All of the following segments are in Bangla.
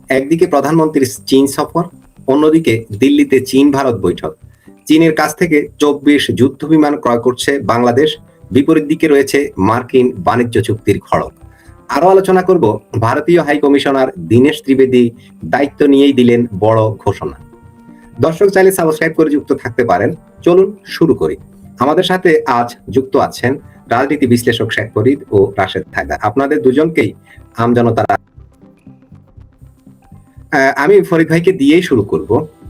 একদিকে প্রধানমন্ত্রীর চীন সফর, অন্যদিকে দিল্লিতে চীন ভারত বৈঠক। চীনের কাছ থেকে 24 যুদ্ধ বিমান ক্রয় করছে বাংলাদেশ, বিপরীত দিকে রয়েছে মার্কিন বাণিজ্য চুক্তির খড়গ। আরো আলোচনা করব ভারতীয় হাই কমিশনার দীনেশ ত্রিবেদী দায়িত্ব নিয়েই দিলেন বড় ঘোষণা। দর্শক চাইলে সাবস্ক্রাইব করে যুক্ত থাকতে পারেন। চলুন শুরু করি। আমাদের সাথে আজ যুক্ত আছেন রাজনীতি বিশ্লেষক শেখ ফরিদ ও রাশেদ হায়দার। আপনাদের দুজনকেই আমজনতার। আমি ফরিদ ভাইকে দিয়েই শুরু করব।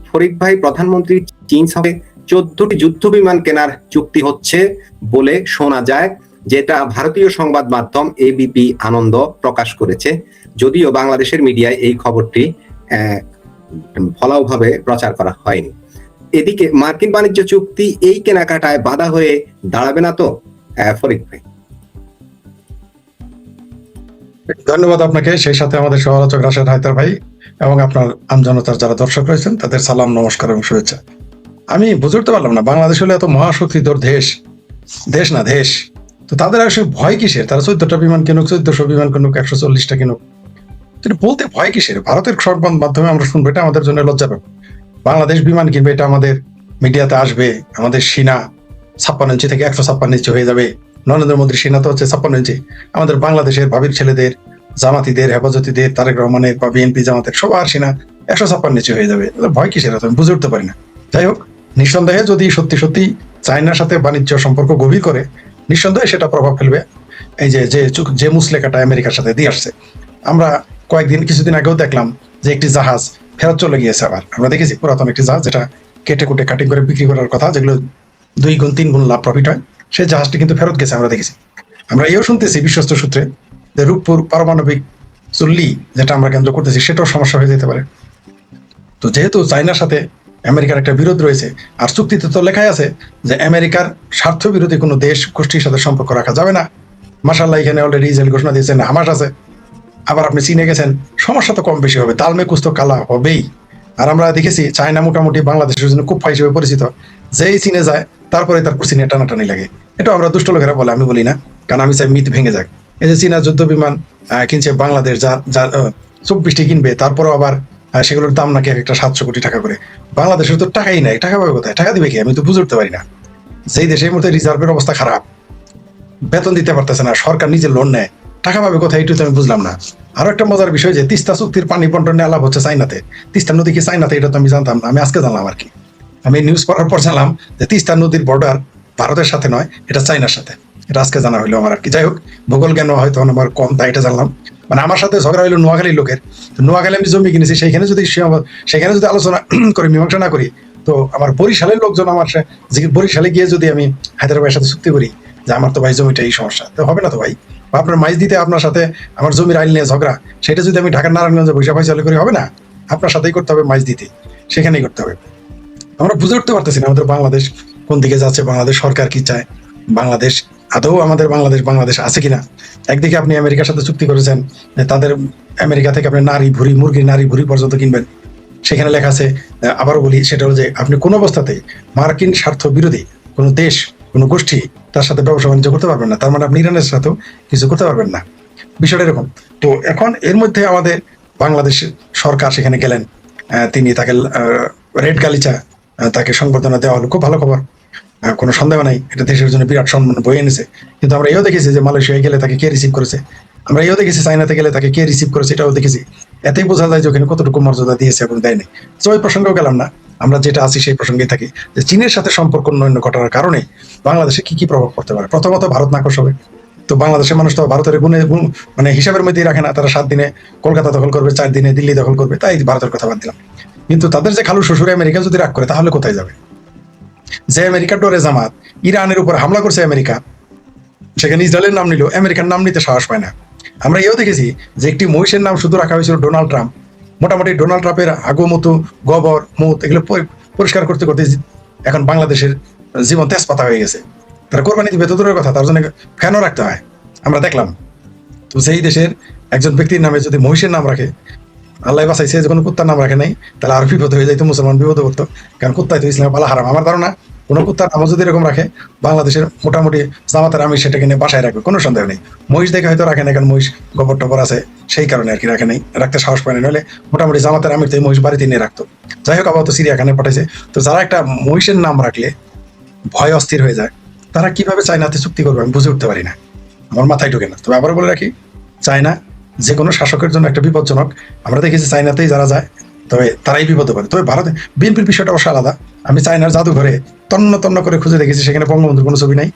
ফরিদ ভাই, প্রধানমন্ত্রী চীন সঙ্গে 14টি যুদ্ধ বিমান কেনার চুক্তি হচ্ছে বলে শোনা যায়, যেটা ভারতীয় সংবাদ মাধ্যম এবিপি আনন্দ প্রকাশ করেছে, যদিও বাংলাদেশের মিডিয়ায় এই খবরটি ফলাওভাবে প্রচার করা হয়নি। এদিকে মার্কিন বাণিজ্য চুক্তি এই কেনাকাটায় বাধা হয়ে দাঁড়াবে না তো ফরিদ ভাই? ধন্যবাদ আপনাকে, সেই সাথে আমাদের সহ-আলোচক রাশেদ হায়দার ভাই এবং আপনার আমজনতার যারা দর্শক রয়েছেন তাদের সালাম, নমস্কার এবং শুভেচ্ছা। আমি বুঝতে পারলাম না, বাংলাদেশ হলে এত মহাশক্তিধর দেশ না দেশ, তো তাদের আসলে ভয় কিসের? তারা 14টা বিমান কিনুক, 1400 বিমান কিনুক, 140টা কিনুক, বলতে ভয় কিসের? ভারতের সংবাদ মাধ্যমে আমরা শুনবো, এটা আমাদের জন্য লজ্জা পাবে। বাংলাদেশ বিমান কিনবে, এটা আমাদের মিডিয়াতে আসবে, আমাদের সিনা 56 ইঞ্চি থেকে 156 ইঞ্চি হয়ে যাবে। নরেন্দ্র মোদীর সিনা তো হচ্ছে 56 ইঞ্চি। আমাদের বাংলাদেশের ভাবির ছেলেদের, জামাতিদের, হেফাজতিদের, তারেক রহমানের বা বিএনপি জামাতের সবার সিনা 156 ইঞ্চি হয়ে যাবে। ভয় কিসের? আমি বুঝে উঠতে পারি না। যাই হোক, নিঃসন্দেহে যদি সত্যি সত্যি চায়নার সাথে বাণিজ্য সম্পর্ক গভীর করে, নিঃসন্দেহে সেটা প্রভাব ফেলবে। এই যে মুসলেখাটা আমেরিকার সাথে দিয়ে আসছে, আমরা কিছুদিন আগেও দেখলাম যে একটি জাহাজ ফেরত চলে গিয়েছে। আবার আমরা দেখেছি পুরাতন একটি জাহাজ, যেটা কেটে কুটে কাটিং করে বিক্রি করার কথা, যেগুলো 2 গুণ 3 গুণ লাভ প্রফিট হয়, সেই জাহাজটি কিন্তু ফেরত গেছে। আমরা দেখেছি। আমরা এও শুনতেছি বিশ্বস্ত সূত্রে যে রূপপুর পারমাণবিক চুল্লি যেটা আমরা কেন্দ্র করতেছি, সেটাও সমস্যা হয়ে যেতে পারে। তো যেহেতু চায়নার সাথে আমেরিকার একটা বিরোধ রয়েছে, আর চুক্তিতে তো লেখাই আছে যে আমেরিকার স্বার্থ বিরোধী কোনো দেশ গোষ্ঠীর সাথে সম্পর্ক রাখা যাবে না। মাশাআল্লাহ, এখানে অলরেডি ইসরায়েল ঘোষণা দিয়েছেন, হামাস আছে। আবার আপনি চীনে গেছেন, সমস্যা তো কম বেশি হবে, তালমে কুস্ত কালা হবেই। আর আমরা দেখেছি চায়না মোটামুটি বাংলাদেশের জন্য কুফা হিসেবে পরিচিত। যেই চীনে যায় তারপরে তার চীনে টানাটানি লাগে। এটা আমরা দুষ্ট লোকেরা বলে, আমি বলি না, কারণ আমি চাই মিথ ভেঙে যাক। এই যে চীনা যুদ্ধ বিমান কিনছে বাংলাদেশ, যা 24টি কিনবে, তারপরও আবার সেগুলোর দাম নাকি একটা 700 কোটি টাকা করে। বাংলাদেশের তো টাকাই নাই, টাকা পাবে কোথায়? টাকা দিবে কি? আমি তো বুঝে উঠতে পারি না। যেই দেশের মধ্যে রিজার্ভের অবস্থা খারাপ, বেতন দিতে পারতেছে না, সরকার নিজে লোন নেয়, টাকা পাবে কোথায়? একটু আমি বুঝলাম না। আরো একটা মজার বিষয়, যে তিস্তা চুক্তির পানি বন্টনে আলাপ হচ্ছে চায়নাতে। তিস্তা নদী কি চায়নাতে? এটা তো আমি জানতাম না, আমি আজকে জানলাম আর কি। আমি নিউজ পড়ার পর জানলাম যে তিস্তা নদীর বর্ডার ভারতের সাথে নয়, এটা চায়নার সাথে। এটা আজকে জানা হইলো আমার আর কি। যাই হোক, ভূগোল জ্ঞান হয়তো আমার কম, তাই এটা জানলাম। মানে আমার সাথে ঝগড়া হইলো নোয়াখালীর লোকের। তো নোয়াখালী আমি জমি কিনেছি, সেখানে যদি আলোচনা করে মীমাংসা না করি, তো আমার বরিশালের লোকজন আমার বরিশালে গিয়ে যদি আমি হায়দ্রাবাদের সাথে চুক্তি করি যে আমার তো ভাই জমিটা এই সমস্যা, তো হবে না তো ভাই। বা আপনার মাইজ দিতে আপনার সাথে আমার জমির আইন নিয়ে ঝগড়া, সেটা যদি আমি ঢাকার নারায়ণগঞ্জে বৈশা ফয়সালা করি, হবে না? আপনার সাথেই করতে হবে, মাইজ দিতে সেখানেই করতে হবে। আমরা বুঝে উঠতে পারতেছি না আমাদের বাংলাদেশ কোন দিকে যাচ্ছে, বাংলাদেশ সরকার কি চায়, বাংলাদেশ আদৌ আমাদের বাংলাদেশ আছে কিনা। একদিকে আপনি আমেরিকার সাথে চুক্তি করেছেন, তাদের আমেরিকা থেকে আপনি মুরগির নারী ভুড়ি পর্যন্ত কিনবেন। সেখানে লেখা আছে, আবারও বলি, সেটা হলো যে আপনি কোন অবস্থাতেই মার্কিন স্বার্থ বিরোধী কোনো দেশ, কোনো গোষ্ঠী, তার সাথে ব্যবসা বাণিজ্য করতে পারবেন না। তার মানে আপনি ইরানের সাথেও কিছু করতে পারবেন না। বিষয়টা এরকম। তো এখন এর মধ্যে আমাদের বাংলাদেশ সরকার সেখানে গেলেন, তিনি তাকে রেড গালিচা তাকে সংবর্ধনা দেওয়া হলো, খুব ভালো খবর, কোনো সন্দেহ নাই, এটা দেশের জন্য বিরাট সম্মান বয়ে এনেছে। কিন্তু আমরা এও দেখেছি যে মালয়েশিয়ায় গেলে তাকে কে রিসিভ করেছে, আমরা এও দেখেছি চায়নাতে গেলে তাকে কে রিসিভ করেছে, এটাও দেখেছি। এতেই বোঝা যায় যে ওখানে কতটুকু মর্যাদা দিয়েছে এবং দেয়নি। তো ওই প্রসঙ্গেও গেলাম না, আমরা যেটা আছি সেই প্রসঙ্গেই থাকি, যে চীনের সাথে সম্পর্ক উন্নয়ন ঘটার কারণে বাংলাদেশে কি কি প্রভাব পড়তে পারে। প্রথমত ভারত নাকশ হবে। তো বাংলাদেশের মানুষ তো ভারতের মানে হিসাবের মধ্যেই রাখে না। তারা 7 দিনে কলকাতা দখল করবে, 4 দিনে দিল্লি দখল করবে, তাই ভারতের কথা বাদ দিলাম। কিন্তু তাদের যে খালু শ্বশুরে আমেরিকা যদি রাগ করে, তাহলে কোথায় যাবে? যে আমেরিকার ডরে জামাত ইরানের উপর হামলা করছে, আমেরিকা সেখানে ইসরায়েলের নাম নিল, আমেরিকার নাম নিতে সাহস পায় না। আমরা এও দেখেছি যে একটি মহিষের নাম শুধু রাখা হয়েছিল ডোনাল্ড ট্রাম্প। মোটামুটি ডোনাল্ড ট্রাম্পের আগমতু, গবর, মুত এগুলো পরিষ্কার করতে করতে এখন বাংলাদেশের জীবন তেজপাতা হয়ে গেছে। তারা কোরবানি দিবে তো দূরের কথা, তার জন্য ফ্যানও রাখতে হয়। আমরা দেখলাম। তো সেই দেশের একজন ব্যক্তির নামে যদি মহিষের নাম রাখে, আল্লাহ বাঁচাইছে, যখন কুত্তার নাম রাখে নাই, তাহলে আর বিপদ হয়ে যাইতো, মুসলমান বিপদ করতো। কারণ কুত্তায় তো ইসলামে পালা হারাম। আমার ধারণা কোনো কুত্তার নামও যদি এরকম রাখে, বাংলাদেশের মোটামুটি জামাতের আমির সেটাকে নিয়ে বাসায় রাখবে, কোনো সন্দেহ নেই। মহিষ দেখে হয়তো রাখে না, কারণ মহিষ গোবর টবর আছে, সেই কারণে আর কি রাখে নাই, রাখতে সাহস পায় না। নইলে মোটামুটি জামাতের আমির তো এই মহিষ বাড়িতে নিয়ে রাখতো। যাই হোক, আবার তো চিড়িয়াখানায় পাঠাইছে। তো যারা একটা মহিষের নাম রাখলে ভয় অস্থির হয়ে যায়, তারা কিভাবে চায়নাতে চুক্তি করবে আমি বুঝে উঠতে পারি না, আমার মাথায় ঢোকে না। তবে আবারও বলে রাখি, চায়না যে কোনো শাসকের জন্য একটা বিপজ্জনক। আমরা দেখেছি চায়নাতেই যারা যায় তবে তারাই বিপদে পড়ে। তবে ভারতে বিএনপির বিষয়টা অবশ্য আলাদা। আমি চায়নার জাদুঘরে তন্ন তন্ন করে খুঁজে দেখেছি, সেখানে বঙ্গবন্ধুর কোনো ছবি নাই,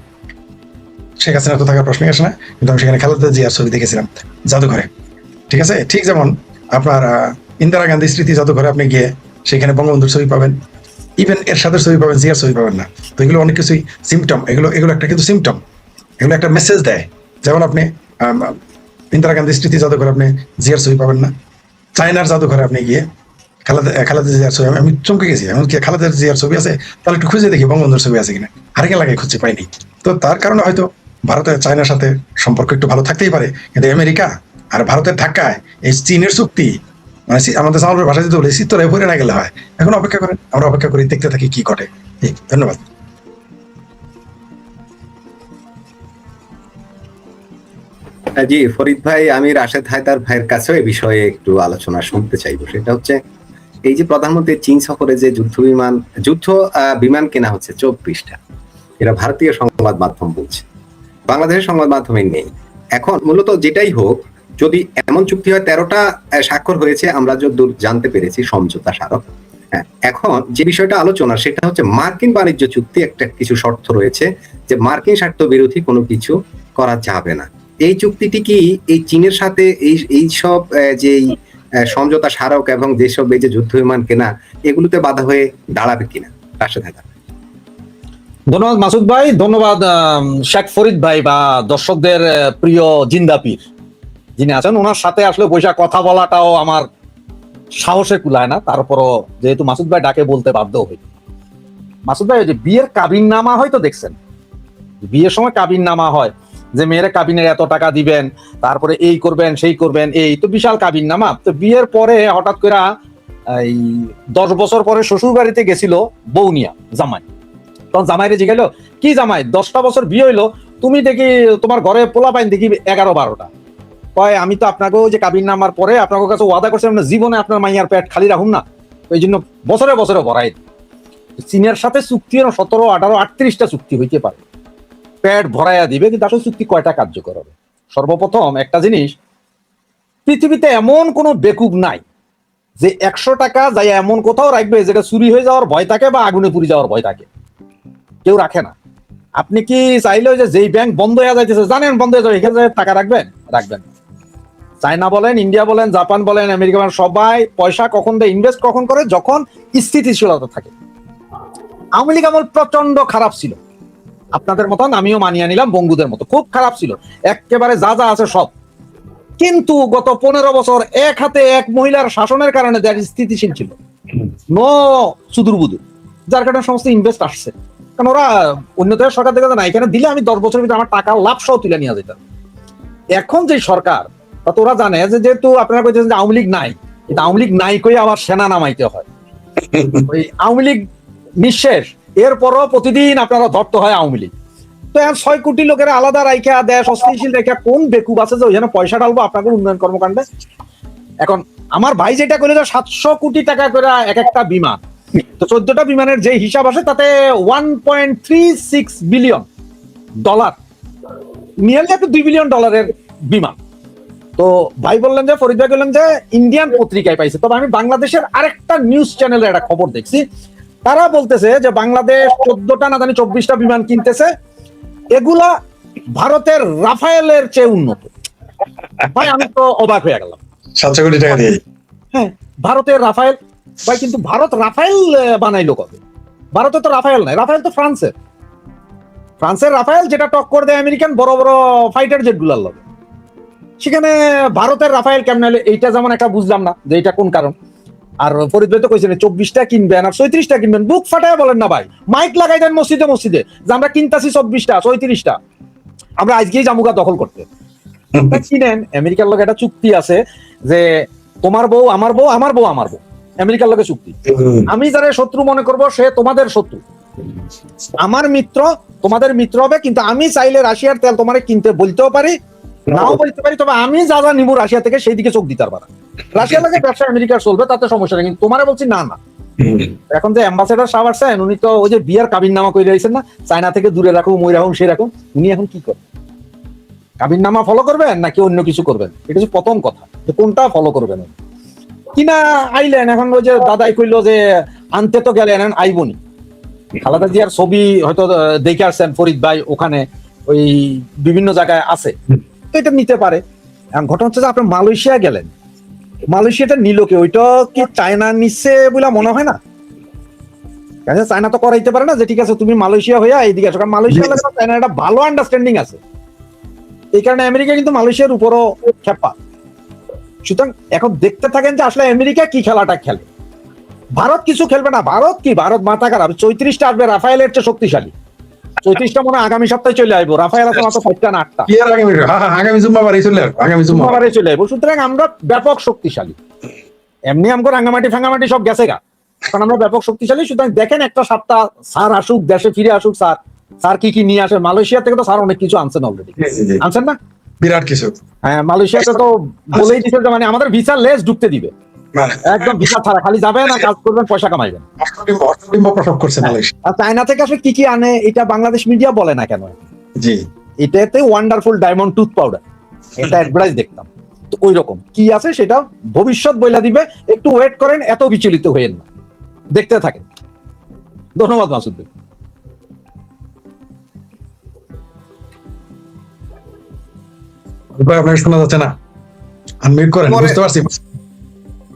শেখ হাসিনা তো থাকার প্রশ্নই আসে না, কিন্তু আমি সেখানে খালেদা জিয়ার ছবি দেখেছিলাম জাদুঘরে। ঠিক আছে, ঠিক যেমন আপনার ইন্দিরা গান্ধী স্মৃতি জাদুঘরে আপনি গিয়ে সেখানে বঙ্গবন্ধুর ছবি পাবেন, ইভেন এরশাদের ছবি পাবেন, জিয়ার ছবি পাবেন না। তো এগুলো অনেক কিছুই সিমটম, এগুলো একটা কিন্তু সিমটম, এগুলো একটা মেসেজ দেয়। যেমন আপনি ইন্দিরা গান্ধী স্মৃতি জাদুঘরে আপনি জিয়ার ছবি পাবেন না, চায়নার জাদুঘরে আপনি গিয়ে খালেদা জিয়ার ছবি, আমি চমকে গেছি, এমন কি খালেদা জিয়ার ছবি আছে, তাহলে একটু খুঁজে দেখি বঙ্গবন্ধুর ছবি আছে কিনা, আরেকে লাগে খুঁজে পাইনি। তো তার কারণে হয়তো ভারতের চায়নার সাথে সম্পর্ক একটু ভালো থাকতেই পারে, কিন্তু আমেরিকা আর ভারতের ধাক্কায় এই চীনের চুক্তি, মানে আমাদের সামনের ভাষা যদি বলে চিত্তরায় পড়ে না গেলে হয়। এখন অপেক্ষা করেন, আমরা অপেক্ষা করি, দেখতে থাকি কি ঘটে। ধন্যবাদ। জি ফরিদ ভাই, আমি রাশেদ হায়দার ভাইয়ের কাছেও এই বিষয়ে একটু আলোচনা শুনতে চাইবো। সেটা হচ্ছে, এই যে প্রধানমন্ত্রী চীন সফরে যে যুদ্ধ বিমান কেনা হচ্ছে 24টা, এটা ভারতীয় সংবাদ মাধ্যম বলছে, বাংলাদেশের সংবাদ মাধ্যমে নেই। এখন মূলত যেটাই হোক, যদি এমন চুক্তি হয়, 13টা স্বাক্ষর হয়েছে আমরা যতদূর জানতে পেরেছি, সমঝোতা স্মারক। হ্যাঁ, এখন যে বিষয়টা আলোচনা সেটা হচ্ছে মার্কিন বাণিজ্য চুক্তি, একটা কিছু শর্ত রয়েছে যে মার্কিন স্বার্থ বিরোধী কোনো কিছু করা যাবে না। এই চুক্তিটি কি এই চীনের সাথে এই সব যে সমঝোতা স্মারক এবং যেসব এই যে যুদ্ধ বিমান কেনা, এগুলোতে বাধা হয়ে দাঁড়াবে কিনা? রাশেদ হায়দার। ধন্যবাদ মাসুদ ভাই, ধন্যবাদ শেখ ফরিদ ভাই বা দর্শকদের প্রিয় জিন্দাপীর যিনি আছেন, ওনার সাথে আসলে বৈশাখ কথা বলাটাও আমার সাহসে কুলায় না। তারপরও যেহেতু মাসুদ ভাই ডাকে বলতে বাধ্য হই। মাসুদ ভাই, যে বিয়ের কাবিন নামা হয় তো দেখছেন, বিয়ের সময় কাবিন নামা হয় যে মেয়ের কাবিনের এত টাকা দিবেন, তারপরে এই করবেন সেই করবেন, এই তো বিশাল কাবিন নামা। তো বিয়ের পরে হঠাৎ করে এই 10 বছর পরে শ্বশুর বাড়িতে গেছিল বউ নিয়া জামাই, তখন জামাইরে জিগাইলো, কি জামাই 10টা বছর বিয়ে হইলো, তুমি দেখি তোমার ঘরে পোলা পাইন দেখি 11-12টা। কয়, আমি তো আপনাকে যে কাবিন নামার পরে আপনার কাছে ওয়াদা করছিলাম না জীবনে আপনার মাইয়ার পেট খালি রাখুন না, ওই জন্য বছরে বছরে ভরাই। চীনের সাথে চুক্তি 17, 18, 38টা চুক্তি হইতে পারে, পেট ভরাইয়া দিবে, কিন্তু আসলে চুক্তি কয়টা কার্যকর হবে? সর্বপ্রথম একটা জিনিস, পৃথিবীতে এমন কোনো বেকুব নাই যে 100 টাকা যাই এমন কোথাও রাখবে যেটা চুরি হয়ে যাওয়ার ভয় থাকে বা আগুনে পুড়ে যাওয়ার ভয় থাকে, কেউ রাখে না। আপনি কি চাইলে যে যেই ব্যাংক বন্ধ হয়ে যাইতেছে জানেন বন্ধ হয়ে যাবে, এখানে টাকা রাখবেন? রাখবেন। চায়না বলেন, ইন্ডিয়া বলেন, জাপান বলেন, আমেরিকা বলেন, সবাই পয়সা কখন দেয়, ইনভেস্ট কখন করে, যখন স্থিতিশীলতা থাকে। আওয়ামী লীগ আমল প্রচন্ড খারাপ ছিল, আপনাদের মতন আমিও মানিয়ে নিলাম, বঙ্গুদের মতো খুব খারাপ ছিল, একেবারে যা যা আছে সব। কিন্তু গত 15 বছর এক হাতে এক মহিলার শাসনের কারণে দেশ স্থিতিশীল ছিল, নো সুদূর বুদুর, যার কারণে সমস্ত ইনভেস্ট আসছে। কারণ ওরা অন্য দেশের সরকার দেখে না, এখানে দিলে আমি 10 বছরের ভিতরে আমার টাকা লাভ সহ তুলে নিয়ে যেতাম। এখন যে সরকার, তা তোরা জানে যে যেহেতু আপনারা কইতেছেন যে আওয়ামী লীগ নাই, কিন্তু আওয়ামী লীগ নাই কই আবার সেনা নামাইতে হয়, ওই আওয়ামী লীগ নিঃশেষ, এরপরও প্রতিদিন আপনারা ধরতে হয় আওয়ামী লীগ। তো 6 কোটি লোকের আলাদা রাইখা দেশ অস্থিতিশীল রেখা কোন বেকুব আছে যে ওইখানে পয়সা ঢালবো আপনাকে উন্নয়ন কর্মকাণ্ডে? এখন আমার ভাই যেটা করলো, 700 কোটি টাকা করে এক একটা বিমান, তো 14টা বিমানের যে হিসাব আসে তাতে $1.36 বিলিয়ন, নিয়ারলি একটা $2 বিলিয়ন বিমান। তো ভাই বললেন যে, ফরিদ ভাই বললেন যে ইন্ডিয়ান পত্রিকায় পাইছে। তবে আমি বাংলাদেশের আরেকটা নিউজ চ্যানেলে একটা খবর দেখছি, তারা বলতেছে যে বাংলাদেশ 14টা না জানি 24টা বিমান কিনতেছে, এগুলা ভারতের রাফায়েলের চেয়ে উন্নত। ভাই আমি তো অবাক হয়ে গেলাম, 700 কোটি টাকা দিয়ে। হ্যাঁ, ভারতের রাফায়েল। ভাই কিন্তু ভারত রাফায়েল বানাইলো কবে? ভারতে তো রাফায়েল নাই, রাফায়েল তো ফ্রান্সের রাফায়েল, যেটা টক্কর দেয় আমেরিকান বড় বড় ফাইটার জেট গুলার লগে। সেখানে ভারতের রাফায়েল কেমন হলে, এইটা যেমন একটা বুঝলাম না যে এটা কোন কারণ। আর ফরিদ ভাই তো কইছেন 24টা কিনবেন আর 34টা কিনবেন, বুক ফাটায় বলেন না ভাই, মাইক লাগাই দেন মসজিদে মসজিদে যে আমরা কিনতাছি 24টা 34টা, আমরা আজকেই জামুকা দখল করতে। কিনেন, আমেরিকার লগে একটা চুক্তি আছে যে তোমার বউ আমার বউ, আমার বউ আমার বউ, আমেরিকার লগে চুক্তি। আমি যারা শত্রু মনে করব সে তোমাদের শত্রু, আমার মিত্র তোমাদের মিত্র হবে, কিন্তু আমি চাইলে রাশিয়ার তেল তোমার কিনতে বলতেও পারি, নাও বলতে পারি, তবে আমি যা যা নিবো রাশিয়া থেকে সেই দিকে চোখ দিতে পারবা না। রাশিয়া লাগে ব্যবসা আমেরিকার চলবে, তাতে সমস্যা নেই, কিন্তু তোমারে বলছি না না। এখন যে অ্যাম্বাসেডার সাহেব আসছেন, উনি তো ওই যে বিয়ার কাবিন নামা করে রয়েছেন না, চায়না থেকে দূরে রাখুন, ওই রাখুন সেই রাখুন, উনি এখন কি করবেন? কাবিন নামা ফলো করবেন নাকি অন্য কিছু করবেন? এটা হচ্ছে প্রথম কথা, যে কোনটা ফলো করবেন কিনা। আইলেন এখন, ওই যে দাদাই কইলো যে আনতে তো গেলেন, আইবনি। খালেদা জিয়ার ছবি হয়তো দেখে আসছেন ফরিদ ভাই, ওখানে ওই বিভিন্ন জায়গায় আছে, তো এটা নিতে পারে। এখন ঘটনা হচ্ছে যে আপনি মালয়েশিয়া গেলেন, মালয়েশিয়াটা নিল কে? ওইটা কি চায়না নিচ্ছে বলে মনে হয় না? চায়না তো করাইতে পারে না যে ঠিক আছে তুমি মালয়েশিয়া হইয়া এইদিকে আসো, কারণ মালয়েশিয়া লাগে চায়না একটা ভালো আন্ডারস্ট্যান্ডিং আছে, এই কারণে আমেরিকা কিন্তু মালয়েশিয়ার উপরও খেপা। সুতরাং এখন দেখতে থাকেন যে আসলে আমেরিকা কি খেলাটা খেলে। ভারত কিছু খেলবে না। ভারত কি, ভারত মাথা খারাপ। 34টা আসবে, রাফায়েলের চেয়ে শক্তিশালী। 34টা মনে হয় আগামী সপ্তাহে চলে আসবো। রাফায়েল আছে মাত্র 5টা না 8টা, আগামী জুম্মাবারে চলে আসবো, আগামী সোমবারে চলে আসবো। সুতরাং আমরা ব্যাপক শক্তিশালী। এমনি আমাকে রাঙ্গামাটি ফাঙ্গামাটি সব গেছে গা, কারণ আমরা ব্যাপক শক্তিশালী। সুতরাং দেখেন একটা সপ্তাহ স্যার আসুক, দেশে ফিরে আসুক, স্যার কি কি নিয়ে আসে। মালয়েশিয়া থেকে তো স্যার অনেক কিছু আনছেন অলরেডি, আনছেন না? বিরাট কিছু। হ্যাঁ, মালয়েশিয়াতে তো বলেই দিচ্ছে যে মানে আমাদের ভিসা লেস ঢুকতে দিবে, একদম ভিসা ছাড়া, খালি যাবেন আর কাজ করবেন, পয়সা কামাইবেন। প্রসব করছে মালয়েশিয়া। আর চায়না থেকে আসলে কি কি আনে এটা বাংলাদেশ মিডিয়া বলে না কেন? জি, এটাতে ওয়ান্ডারফুল ডায়মন্ড টুথ পাউডার, এটা অ্যাডভার্টাইজ দেখতাম। তো ওই রকম কি আছে সেটা ভবিষ্যৎ বইলা দিবে, একটু ওয়েট করেন, এত বিচলিত হয়েন না, দেখতে থাকেন। ধন্যবাদ মাসুদ ভাই। আপনাকে শোনা যাচ্ছে না? আনমিউট করেন। বুঝতে পারছি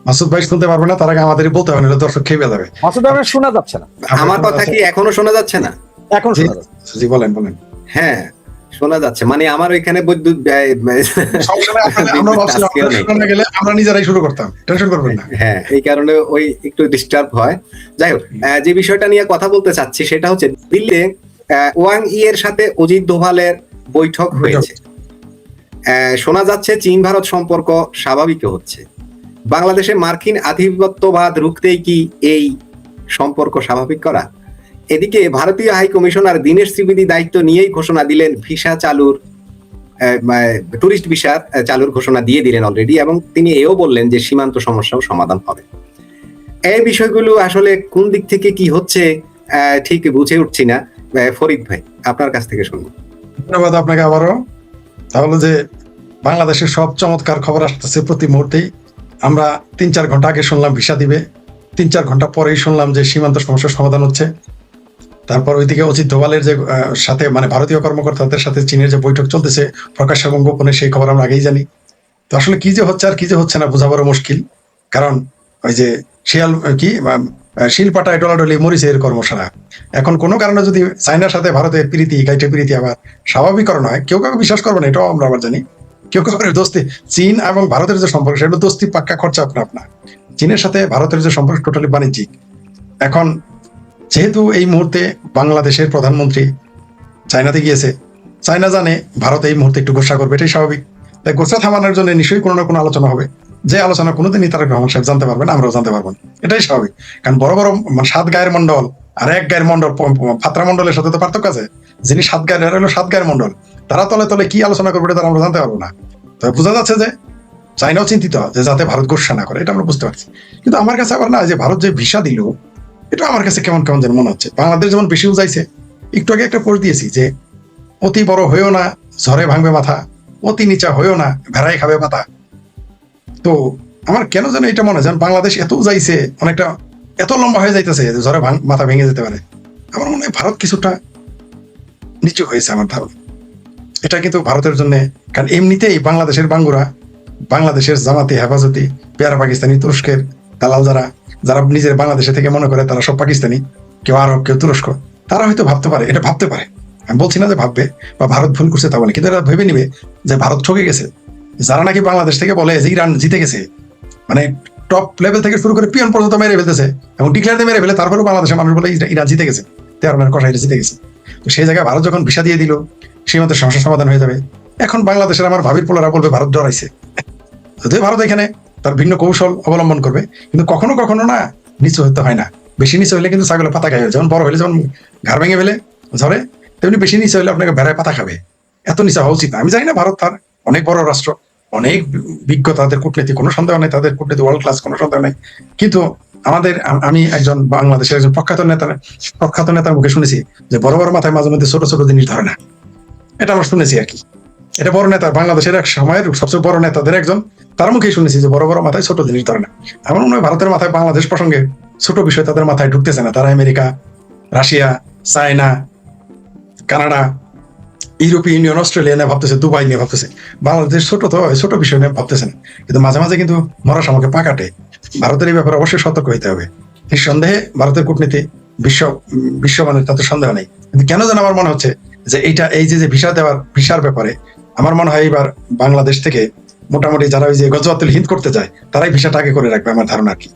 মাসুদ ভাই শুনতে পারবে না, তার আগে আমাদেরই বলতে হবে, নাহলে দর্শক খেয়ে যাবে। মাসুদ ভাই আপনার শোনা যাচ্ছে না? আমার কথা কি এখনো শোনা যাচ্ছে না? এখন শোনা যাচ্ছে। জি বলেন বলেন। হ্যাঁ শোনা যাচ্ছে, মানে আমার ওইখানে বিদ্যুৎ আমরা নিজেরাই শুরু করতাম, টেনশন করবেন না। হ্যাঁ, এই কারণে ওই একটু ডিস্টার্ব হয়। যাই হোক, যে বিষয়টা নিয়ে কথা বলতে চাচ্ছি সেটা হচ্ছে দিল্লিতে ওয়াং ই এর সাথে অজিত দোভালের বৈঠক হয়েছে। শোনা যাচ্ছে চীন ভারত সম্পর্ক স্বাভাবিক হচ্ছে। বাংলাদেশে মার্কিন আধিপত্যবাদ রুখতেই কি এই সম্পর্ক স্বাভাবিক করা? এদিকে ভারতীয় হাই কমিশনার দীনেশ ত্রিবেদী দায়িত্ব নিয়েই ঘোষণা দিলেন ভিসা চালুর, টুরিস্ট ভিসা চালুর ঘোষণা দিয়ে দিলেন অলরেডি, এবং তিনি এও বললেন যে সীমান্ত সমস্যাও সমাধান হবে। এই বিষয়গুলো আসলে কোন দিক থেকে কি হচ্ছে ঠিক বুঝে উঠছি না। ফরিদ ভাই, আপনার কাছ থেকে শুনুন। ধন্যবাদ আপনাকে আবারও। তাহলে যে বাংলাদেশের সব চমৎকার খবর আসতেছে প্রতি মুহূর্তেই। আমরা 3-4 ঘন্টা আগে শুনলাম ভিসা দিবে, 3-4 ঘন্টা পরেই শুনলাম যে সীমান্ত সমস্যার সমাধান হচ্ছে। তারপর ওইদিকে অজিত দোভালের যে সাথে মানে ভারতীয় কর্মকর্তাদের সাথে চীনের যে বৈঠক চলতেছে প্রকাশ্য এবং গোপনে, সেই খবর আমরা আগেই জানি। তো আসলে কি যে হচ্ছে আর কি যে হচ্ছে না বোঝা বড় মুশকিল। কারণ ওই যে শিলপাটায় ডলাডলি মরিচে এর কর্মশালা। এখন কোনো কারণে যদি চায়নার সাথে ভারতের প্রীতি গাইটে প্রীতি আবার স্বাভাবিকরণ হয়, কেউ কাউকে বিশ্বাস করবে না, এটাও আমরা আবার জানি। কেউ কাউকে দোস্তি, চীন এবং ভারতের যে সম্পর্ক সেটা দোস্তি পাক্কা খরচা আপনার। চীনের সাথে ভারতের যে সম্পর্ক টোটালি বাণিজ্যিক। এখন যেহেতু এই মুহূর্তে বাংলাদেশের প্রধানমন্ত্রী চায়নাতে গিয়েছে, চায়না জানে ভারত এই মুহূর্তে একটু গোসা করবে, এটাই স্বাভাবিক। তাই গোসা থামানোর জন্য নিশ্চয়ই কোনো না কোনো আলোচনা হবে, যে আলোচনা কোনোদিনই তারেক রহমান সাহেব জানতে পারবেন, আমরাও জানতে পারবো না, এটাই স্বাভাবিক। কারণ বড় বড় 7 গায়ের মন্ডল আর 1 গায়ের মন্ডল, ফাত্রা মন্ডলের সাথে তো পার্থক্য আছে। যিনি 7 গায়ের হলো 7 গায়ের মন্ডল, তারা তলে তলে কি আলোচনা করবে এটা আমরা জানতে পারবো না। তবে বোঝা যাচ্ছে যে চায়নাও চিন্তিত যে যাতে ভারত গোসা না করে, এটা আমরা বুঝতে পারছি। কিন্তু আমার কাছে আবার না, যে ভারত যে ভিসা দিল এটা আমার কাছে কেমন কেমন যেন মনে হচ্ছে। বাংলাদেশ যেমন বেশি উজাইছে, একটু আগে একটা পোস্ট দিয়েছি যে অতি বড় হয়েও না ঝড়ে ভাঙবে মাথা, অতি নিচা হয়েও না ভেড়াই খাবে পাতা। তো আমার কেন যেন এটা মনে হয় যেন বাংলাদেশ এত উজাইছে, অনেকটা এত লম্বা হয়ে যাইতেছে যে ঝড়ে মাথা ভেঙে যেতে পারে। আমার মনে হয় ভারত কিছুটা নিচু হয়েছে আমার ধারণা। এটা কিন্তু ভারতের জন্য, কারণ এমনিতেই বাংলাদেশের বাঙ্গুরা, বাংলাদেশের জামাতি হেফাজতি, পেয়ারা পাকিস্তানি, তুরস্কের দালাল যারা যারা নিজের বাংলাদেশে থেকে মনে করে তারা সব পাকিস্তানি, কেউ আরব কেউ তুরস্ক, তারা হয়তো ভাবতে পারে, এটা ভাবতে পারে। আমি বলছি না যে ভাববে বা ভারত ভুল করছে তা বলে, কিন্তু এরা ভেবে নিবে যে ভারত ঠকে গেছে। যারা নাকি বাংলাদেশ থেকে বলে যে ইরান জিতে গেছে, মানে টপ লেভেল থেকে শুরু করে পিয়ন পর্যন্ত মেরে ফেলতেছে এবং ডিক্লেয়ার দিয়ে মেরে ফেলে, তারপরেও বাংলাদেশের মানুষ বলে ইরান জিতে গেছে, তেহরানের কষাইটা জিতে গেছে। তো সেই জায়গায় ভারত যখন ভিসা দিয়ে দিল, সীমান্তের সমস্যার সমাধান হয়ে যাবে। এখন বাংলাদেশের আমার ভাবির পোলারা বলবে ভারত ডরাইছে। যদিও ভারত এখানে তার ভিন্ন কৌশল অবলম্বন করবে, কিন্তু কখনো কখনো না নিচু হতে হয় না। বেশি নিচে হলে কিন্তু ছাগলের পাতা খাবে, যেমন বড় হলে যেমন ঘাড় ভেঙে ফেলে ঝরে, তেমনি বেশি নিচে হলে আপনাকে ভেড়ায় পাতা খাবে। এত নিচে হওয়া উচিত না। আমি জানি না, ভারত তার অনেক বড় রাষ্ট্র, অনেক বিজ্ঞ তাদের কূটনীতি, কোনো সন্দেহ নেই, তাদের কূটনীতি ওয়ার্ল্ড ক্লাস, কোনো সন্দেহ নেই। কিন্তু আমি একজন বাংলাদেশের একজন প্রখ্যাত নেতার মুখে শুনেছি যে বড় বড় মাথায় মাঝে মধ্যে ছোট ছোট জিনিস ধরে না। এটা আমরা শুনেছি আর কি। এটা বড় নেতা, বাংলাদেশের এক সময়ের সবচেয়ে বড় নেতাদের একজন, তার মুখেই শুনেছি যে বড় বড় মাথায় ছোট জিনিস ধরে না। এমন মনে হয় ভারতের মাথায় বাংলাদেশ প্রসঙ্গে ছোট বিষয় তাদের মাথায় ঢুকতেছে না। তারা আমেরিকা, রাশিয়া, চায়না, কানাডা, ইউরোপীয় ইউনিয়ন, অস্ট্রেলিয়া নিয়ে ভাবতেছে, দুবাই নিয়ে ভাবতেছে। বাংলাদেশ ছোট তো, ছোট বিষয় নিয়ে ভাবতেছে না। কিন্তু মাঝে মাঝে কিন্তু মরা শামুকে পা কাটে। ভারতের এই ব্যাপারে অবশ্যই সতর্ক হইতে হবে। নিঃসন্দেহে ভারতের কূটনীতি বিশ্বমানের, তাতে সন্দেহ নেই। কিন্তু কেন যেন আমার মনে হচ্ছে যে এই যে ভিসার ব্যাপারে আমার মনে হয় এবার বাংলাদেশ থেকে মোটামুটি যারা ওই যে গজওয়াতুল হিন্দ করতে যায় তারাই ভিসাটা আগে করে রাখবে, আমার ধারণা আর কি।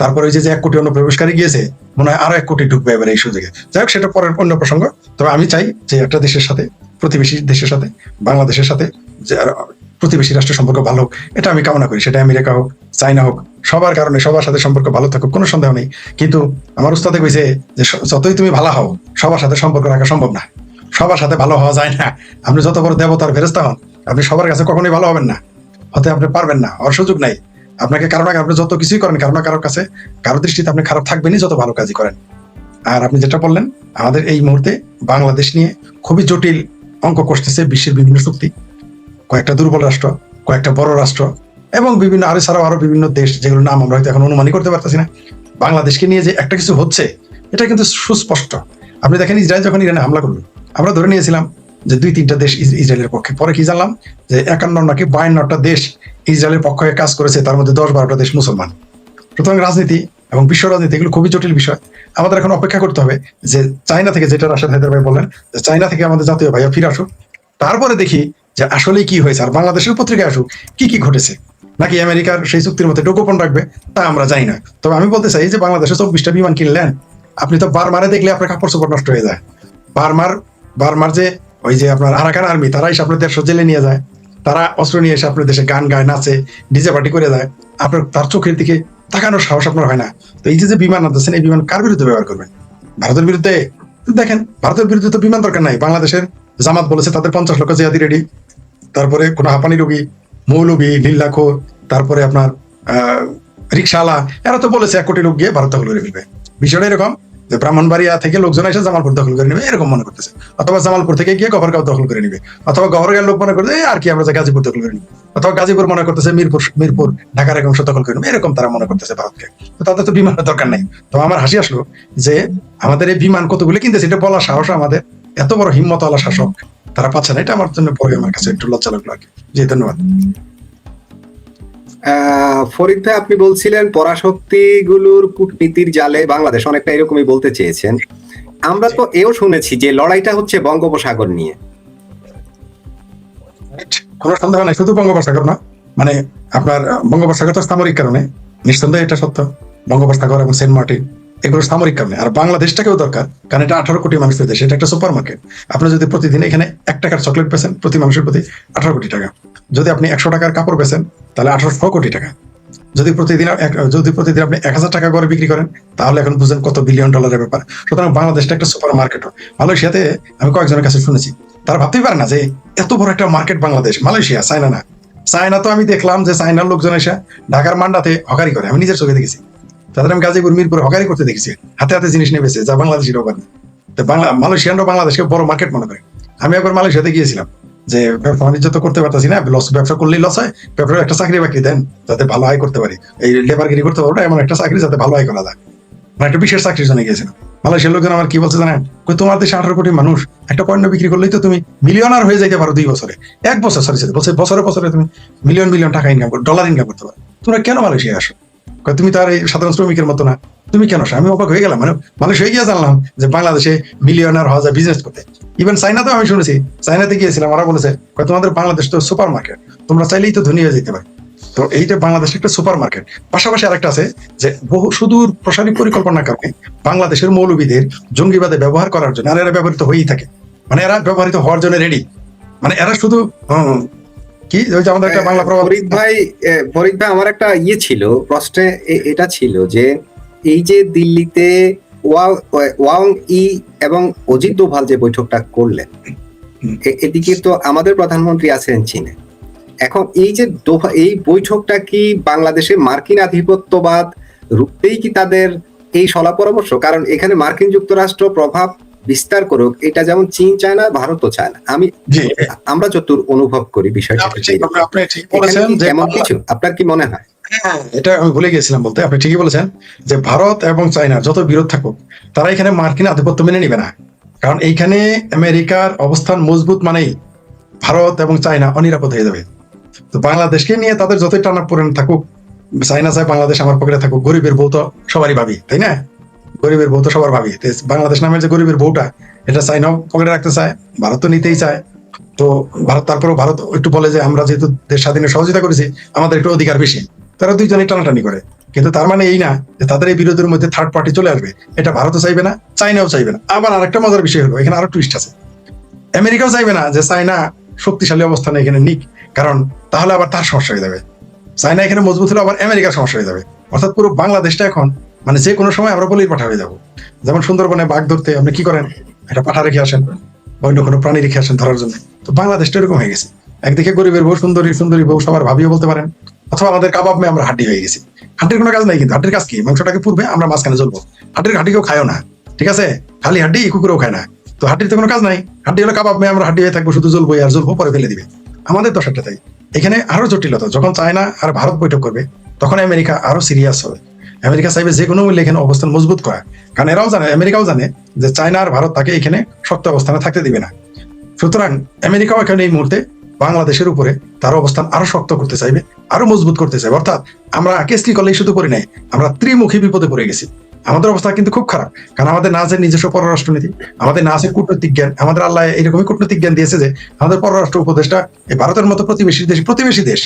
তারপরে ওই যে 1 কোটি অনুপ্রবেশকারী গিয়েছে, মনে হয় আরো 1 কোটি ঢুকবে এবার এই সুযোগে। যাই হোক, সেটা পরের অন্য প্রসঙ্গ। তবে আমি চাই যে একটা দেশের সাথে, প্রতিবেশী দেশের সাথে, বাংলাদেশের সাথে যে প্রতিবেশী রাষ্ট্রের সম্পর্ক ভালো হোক, এটা আমি কামনা করি। সেটা আমেরিকা হোক, চায়না হোক, সবার কারণে সবার সাথে সম্পর্ক ভালো থাকুক, কোনো সন্দেহ নেই। কিন্তু আমার উস্তাদে কইছে যে যতই তুমি ভালো হও, সবার সাথে সম্পর্ক রাখা সম্ভব না। সবার সাথে ভালো হওয়া যায় না। আপনি যত বড় দেবতার ফেরেশতা হন, আপনি সবার কাছে কখনোই ভালো হবেন না, হতে আপনি পারবেন না, আর সুযোগ নাই। আপনাকে কারণ আপনি যত কিছুই করেন, কারোর কাছে, কারো দৃষ্টিতে আপনি খারাপ থাকবেনই যত ভালো কাজই করেন। আর আপনি যেটা বললেন, আমাদের এই মুহূর্তে বাংলাদেশ নিয়ে খুবই জটিল অঙ্ক কষতেছে বিশ্বের বিভিন্ন শক্তি, কয়েকটা দুর্বল রাষ্ট্র, কয়েকটা বড় রাষ্ট্র, এবং বিভিন্ন আরো বিভিন্ন দেশ, যেগুলোর নাম আমরা হয়তো এখন অনুমানই করতে পারতেছি না। বাংলাদেশকে নিয়ে যে একটা কিছু হচ্ছে, এটা কিন্তু সুস্পষ্ট। আপনি দেখেন, ইসরায়েল যখন ইরানে হামলা করলো, আমরা ধরে নিয়েছিলাম যে 2-3টা দেশ ইসরায়েলের পক্ষে। পরে কি জানলাম যে 51 নাকি 52টা দেশ ইসরায়েলের পক্ষে কাজ করেছে, তার মধ্যে 10-12টা দেশ মুসলমান। সুতরাং রাজনীতি এবং বিশ্ব রাজনীতি এগুলো খুবই জটিল বিষয়। আমাদের এখন অপেক্ষা করতে হবে যে চায়না থেকে, যেটা রাশেদ হায়দার ভাই বললেন, যে চায়না থেকে আমাদের জাতীয় ভাইয়া ফিরে আসুক, তারপরে দেখি যে আসলে কি হয়েছে। আর বাংলাদেশের পত্রিকায় আসুক কি ঘটেছে, নাকি আমেরিকার সেই চুক্তির মধ্যে ডোকোপন রাখবে, তা আমরা জানি না। তবে আমি বলতে চাই যে বাংলাদেশে 24টা বিমান কিনলেন, আপনি তো বারমারে দেখলে আপনার কাপড় চোপড় নষ্ট হয়ে যায়। বারমার যে ওই যে আপনার আরাকান আর্মি, তারা এসে আপনার 150 জেলে নিয়ে যায়, তারা অস্ত্র নিয়ে এসে আপনার দেশে গান গায়, নাচে, ডিজে পার্টি করে যায়। আপনার তার চোখের দিকে তাকানোর সাহস আপনার হয় না। তো এই যে বিমান আনতেছেন, এই বিমান কার বিরুদ্ধে ব্যবহার করবেন? ভারতের বিরুদ্ধে? দেখেন, ভারতের বিরুদ্ধে তো বিমান দরকার নাই। বাংলাদেশের জামাত বলেছে তাদের 50 লক্ষ জিহাদি রেডি। তারপরে কোনো হাঁপানি রোগী, মৌলবী, লিল্লাখোর, তারপরে আপনার রিক্সাওয়ালা, এরা তো বলেছে 1 কোটি লোক গিয়ে ভারত দখল করে ফেলবে। বিষয়টা এরকম যে ব্রাহ্মণবাড়িয়া থেকে লোকজন এসে জামালপুর দখল করে নেবে, এরকম মনে করতেছে। অথবা জামালপুর থেকে গিয়ে গভরগাঁও দখল করে নেবে, অথবা গভরগাঁওয়ের লোক মনে করছে আর কি আমরা গাজীপুর দখল করে নিবো, অথবা গাজীপুর মনে করতেছে মিরপুর ঢাকার এক অংশ দখল করে নেবে, এরকম তারা মনে করতেছে ভারতকে। তো তাদের তো বিমানের দরকার নেই। তো আমার হাসি আসলো যে আমাদের এই বিমান কতগুলো কিনতেছে, এটা বলার সাহস আমাদের এত বড় হিম্মতওয়ালা শাসক তারা পাচ্ছে না। এটা আমার জন্য পরে আমার কাছে একটু লজ্জা লাগলো আর কি। জি, ধন্যবাদ। ফরিদ ভাই, আপনি বলছিলেন পরাশক্তি গুলোর কূটনীতির জালে বাংলাদেশ, অনেকটা এরকমই বলতে চেয়েছেন। আমরা তো এও শুনেছি যে লড়াইটা হচ্ছে বঙ্গোপসাগর নিয়ে। কোনো সন্দেহ নাই, শুধু বঙ্গোপসাগর না, মানে আপনার বঙ্গোপসাগর তো সামরিক কারণে, নিঃসন্দেহে এটা সত্য। বঙ্গোপসাগর এবং সেন্ট মার্টিন এগুলো সামরিক কারণে। আর বাংলাদেশটাকেও দরকার, কারণ এটা 18 কোটি মানুষের দেশ, এটা একটা সুপার মার্কেট। আপনি যদি প্রতিদিন এখানে 1 টাকার চকলেট বেচেন, প্রতি মানুষের প্রতি 18 কোটি টাকা। যদি আপনি 100 টাকার কাপড় বেচেন, তাহলে 1800 কোটি টাকা। যদি প্রতিদিন আপনি 1000 টাকা করে বিক্রি করেন, তাহলে এখন বুঝেন কত বিলিয়ন ডলারের ব্যাপার। সুতরাং বাংলাদেশটা একটা সুপার মার্কেটও। মালয়েশিয়াতে আমি কয়েকজনের কাছে শুনেছি, তারা ভাবতেই পারে না যে এত বড় একটা মার্কেট বাংলাদেশ। মালয়েশিয়া, চায়না না। চায়না তো আমি দেখলাম যে চায়নার লোকজন এসে ঢাকার মান্ডাতে হকারি করে, আমি নিজের চোখে দেখেছি। তাদের আমি গাজীপুর, মিরপুর হকারি করতে দেখেছি, হাতে হাতে জিনিস নিয়ে বেছে, যা বাংলাদেশের হকারি। তো মালয়েশিয়ানরা বাংলাদেশকে বড় মার্কেট মনে করে। আমি একবার মালয়েশিয়াতে গিয়েছিলাম, যে ব্যবসা বাণিজ্য তো করতে পারতেছি না, ব্যবসা করলেই লস হয়, ব্যবসার একটা চাকরি বাকরি দেন যাতে ভালো আয় করতে পারি। এই লেবারগিরি করতে পারবো, এমন একটা চাকরি যাতে ভালো আয় করা যায়, মানে একটা বিশেষ চাকরির জন্য গিয়েছিলাম। মালয়েশিয়ার লোকজন আমার কি বলছে জানেন? তোমার দেশে 18 কোটি মানুষ, একটা পণ্য বিক্রি করলেই তো তুমি মিলিয়নার হয়ে যাইতে পারো 2 বছরে, 1 বছর, সরি বলছে বছরে তুমি মিলিয়ন টাকা ইনকাম করো, ডলার ইনকাম করতে পারো। তোমরা কেন মালয়েশিয়া আসো? তুমি তো আর এই সাধারণ শ্রমিকের মতো না, তুমি কেন আসো? আমি অবাক হয়ে গেলাম, মানে মালয়েশিয়া গিয়ে জানলাম যে বাংলাদেশে মিলিয়নার হওয়া যায় বিজনেস করতে। ইভেন চাইনাতেও আমি শুনেছি, চাইনাতে গিয়েছিলাম, ওরা বলেছে তোমাদের বাংলাদেশ তো সুপার মার্কেট, তোমরা চাইলেই তো ধনী হয়ে যেতে পারো। তো এইটা বাংলাদেশ একটা সুপার মার্কেট। পাশাপাশি আরেকটা আছে যে বহু সুদূর প্রসারী পরিকল্পনার কারণে বাংলাদেশের মৌলবীদের জঙ্গিবাদে ব্যবহার করার জন্য, আর এরা ব্যবহৃত হয়েই থাকে, মানে এরা ব্যবহৃত হওয়ার জন্য রেডি। মানে এরা শুধু কি ওই যে আমাদের একটা বাংলা প্রভাব। ফরিদ ভাই, আমার একটা ছিল প্রশ্নে, এটা ছিল যে এই যে দিল্লিতে ওয়াং ই এবং অজিত দোভাল যে বৈঠকটা করলেন, এদিকে তো আমাদের প্রধানমন্ত্রী আছেন চীনে। এখন এই যে এই বৈঠকটা কি বাংলাদেশে মার্কিন আধিপত্যবাদ রুখতেই কি তাদের এই সলা পরামর্শ? কারণ এখানে মার্কিন যুক্তরাষ্ট্র প্রভাব বিস্তার করুক, এটা যেমন চীন চায় না, ভারতও চায় না। আমরা যতদূর অনুভব করি বিষয়টা এমন কিছু, আপনার কি মনে হয়? হ্যাঁ, এটা আমি ভুলে গেছিলাম বলতে, আপনি ঠিকই বলেছেন যে ভারত এবং চায়না যত বিরোধ থাকুক, তারা এখানে মার্কিন আধিপত্য মেনে নিবে না। কারণ এইখানে আমেরিকার অবস্থান মজবুত মানেই ভারত এবং চায়না অনিরাপদ হয়ে যাবে। তো বাংলাদেশকে নিয়ে তাদের যতই টানা পড়েন থাকুক, চায়না চায় বাংলাদেশ আমার পকেটে থাকুক, গরিবের বউ তো সবারই ভাবি, তাই না? গরিবের বউ তো সবার ভাবি। বাংলাদেশ নামের যে গরিবের বউটা, এটা চায়নাও পকেটে রাখতে চায়, ভারত তো নিতেই চায়। তো ভারত, তারপরেও ভারত একটু বলে যে আমরা যেহেতু দেশ স্বাধীনের সহযোগিতা করেছি, আমাদের একটু অধিকার বেশি। তারা দুইজনই টানাটানি করে, কিন্তু তার মানে এই না যে তাদের এই বিরোধের মধ্যে থার্ড পার্টি চলে আসবে। এটা ভারতও চাইবে না, চায়নাও চাইবে না। আবার আরেকটা মজার বিষয় হলো, এখানে আরো টুইস্ট আছে, আমেরিকাও চাইবে না যে চায়না শক্তিশালী অবস্থানে এখানে নিক, কারণ তাহলে আবার তার সমস্যা হয়ে যাবে। চায়না এখানে মজবুত হলে আবার আমেরিকার সমস্যা হয়ে যাবে। অর্থাৎ পুরো বাংলাদেশটা এখন মানে যে কোনো সময় আমরা বলির পাঠা হয়ে যাবো। যেমন সুন্দরবনে বাঘ ধরতে আপনি কি করেন, একটা পাঠা রেখে আসেন, অন্য কোনো প্রাণী রেখে আসেন ধরার জন্য। তো বাংলাদেশটা এরকম হয়ে গেছে, একদিকে গরিবের বউ, সুন্দরী বউ সবার ভাবিও বলতে পারেন, অথবা আমাদের কাবাব মে আমরা হাড্ডি হয়ে গেছি। হাড্ডির কোনো কাজ নাই, কিন্তু হাড্ডির কাজ কি? মাংসটাকে পুরবে, আমরা মাঝখানে জ্বলবো। হাড্ডির হাড্ডি কেউ খায়ও না, ঠিক আছে? খালি হাড্ডি কুকুরেও খায় না। তো হাড্ডির তো কোনো কাজ নাই, হাড্ডি হলো কাবাব মে, আমরা হাড্ডি হয়ে থাকবো, শুধু জ্বলবো আর জ্বলবো, পরে ফেলে দিবে। আমাদের দশাটা তাই। এখানে আরো জটিলতা, যখন চায়না আর ভারত বৈঠক করবে, তখন আমেরিকা আরো সিরিয়াস হবে। আমেরিকা চাইবে যে কোনো মূল্যে এখানে অবস্থান মজবুত করা, কারণ এরাও জানে, আমেরিকাও জানে যে চায়না আর ভারত তাকে এখানে শক্ত অবস্থানে থাকতে দিবে না। সুতরাং আমেরিকাও এখানে এই মুহূর্তে বাংলাদেশের উপরে তার অবস্থান আরো শক্ত করতে চাইবে, আরো মজবুত করতে চাইবে। অর্থাৎ আমরা কেসলি করলেই শুধু করি নাই, আমরা ত্রিমুখী বিপদে পড়ে গেছি। আমাদের অবস্থা কিন্তু খুব খারাপ, কারণ আমাদের না আছে নিজস্ব পররাষ্ট্রনীতি, আমাদের না আছে কূটনৈতিক জ্ঞান। আমাদের আল্লাহ এরকমই কূটনৈতিক জ্ঞান দিয়েছে যে আমাদের পররাষ্ট্র উপদেষ্টা এই ভারতের মতো প্রতিবেশী দেশ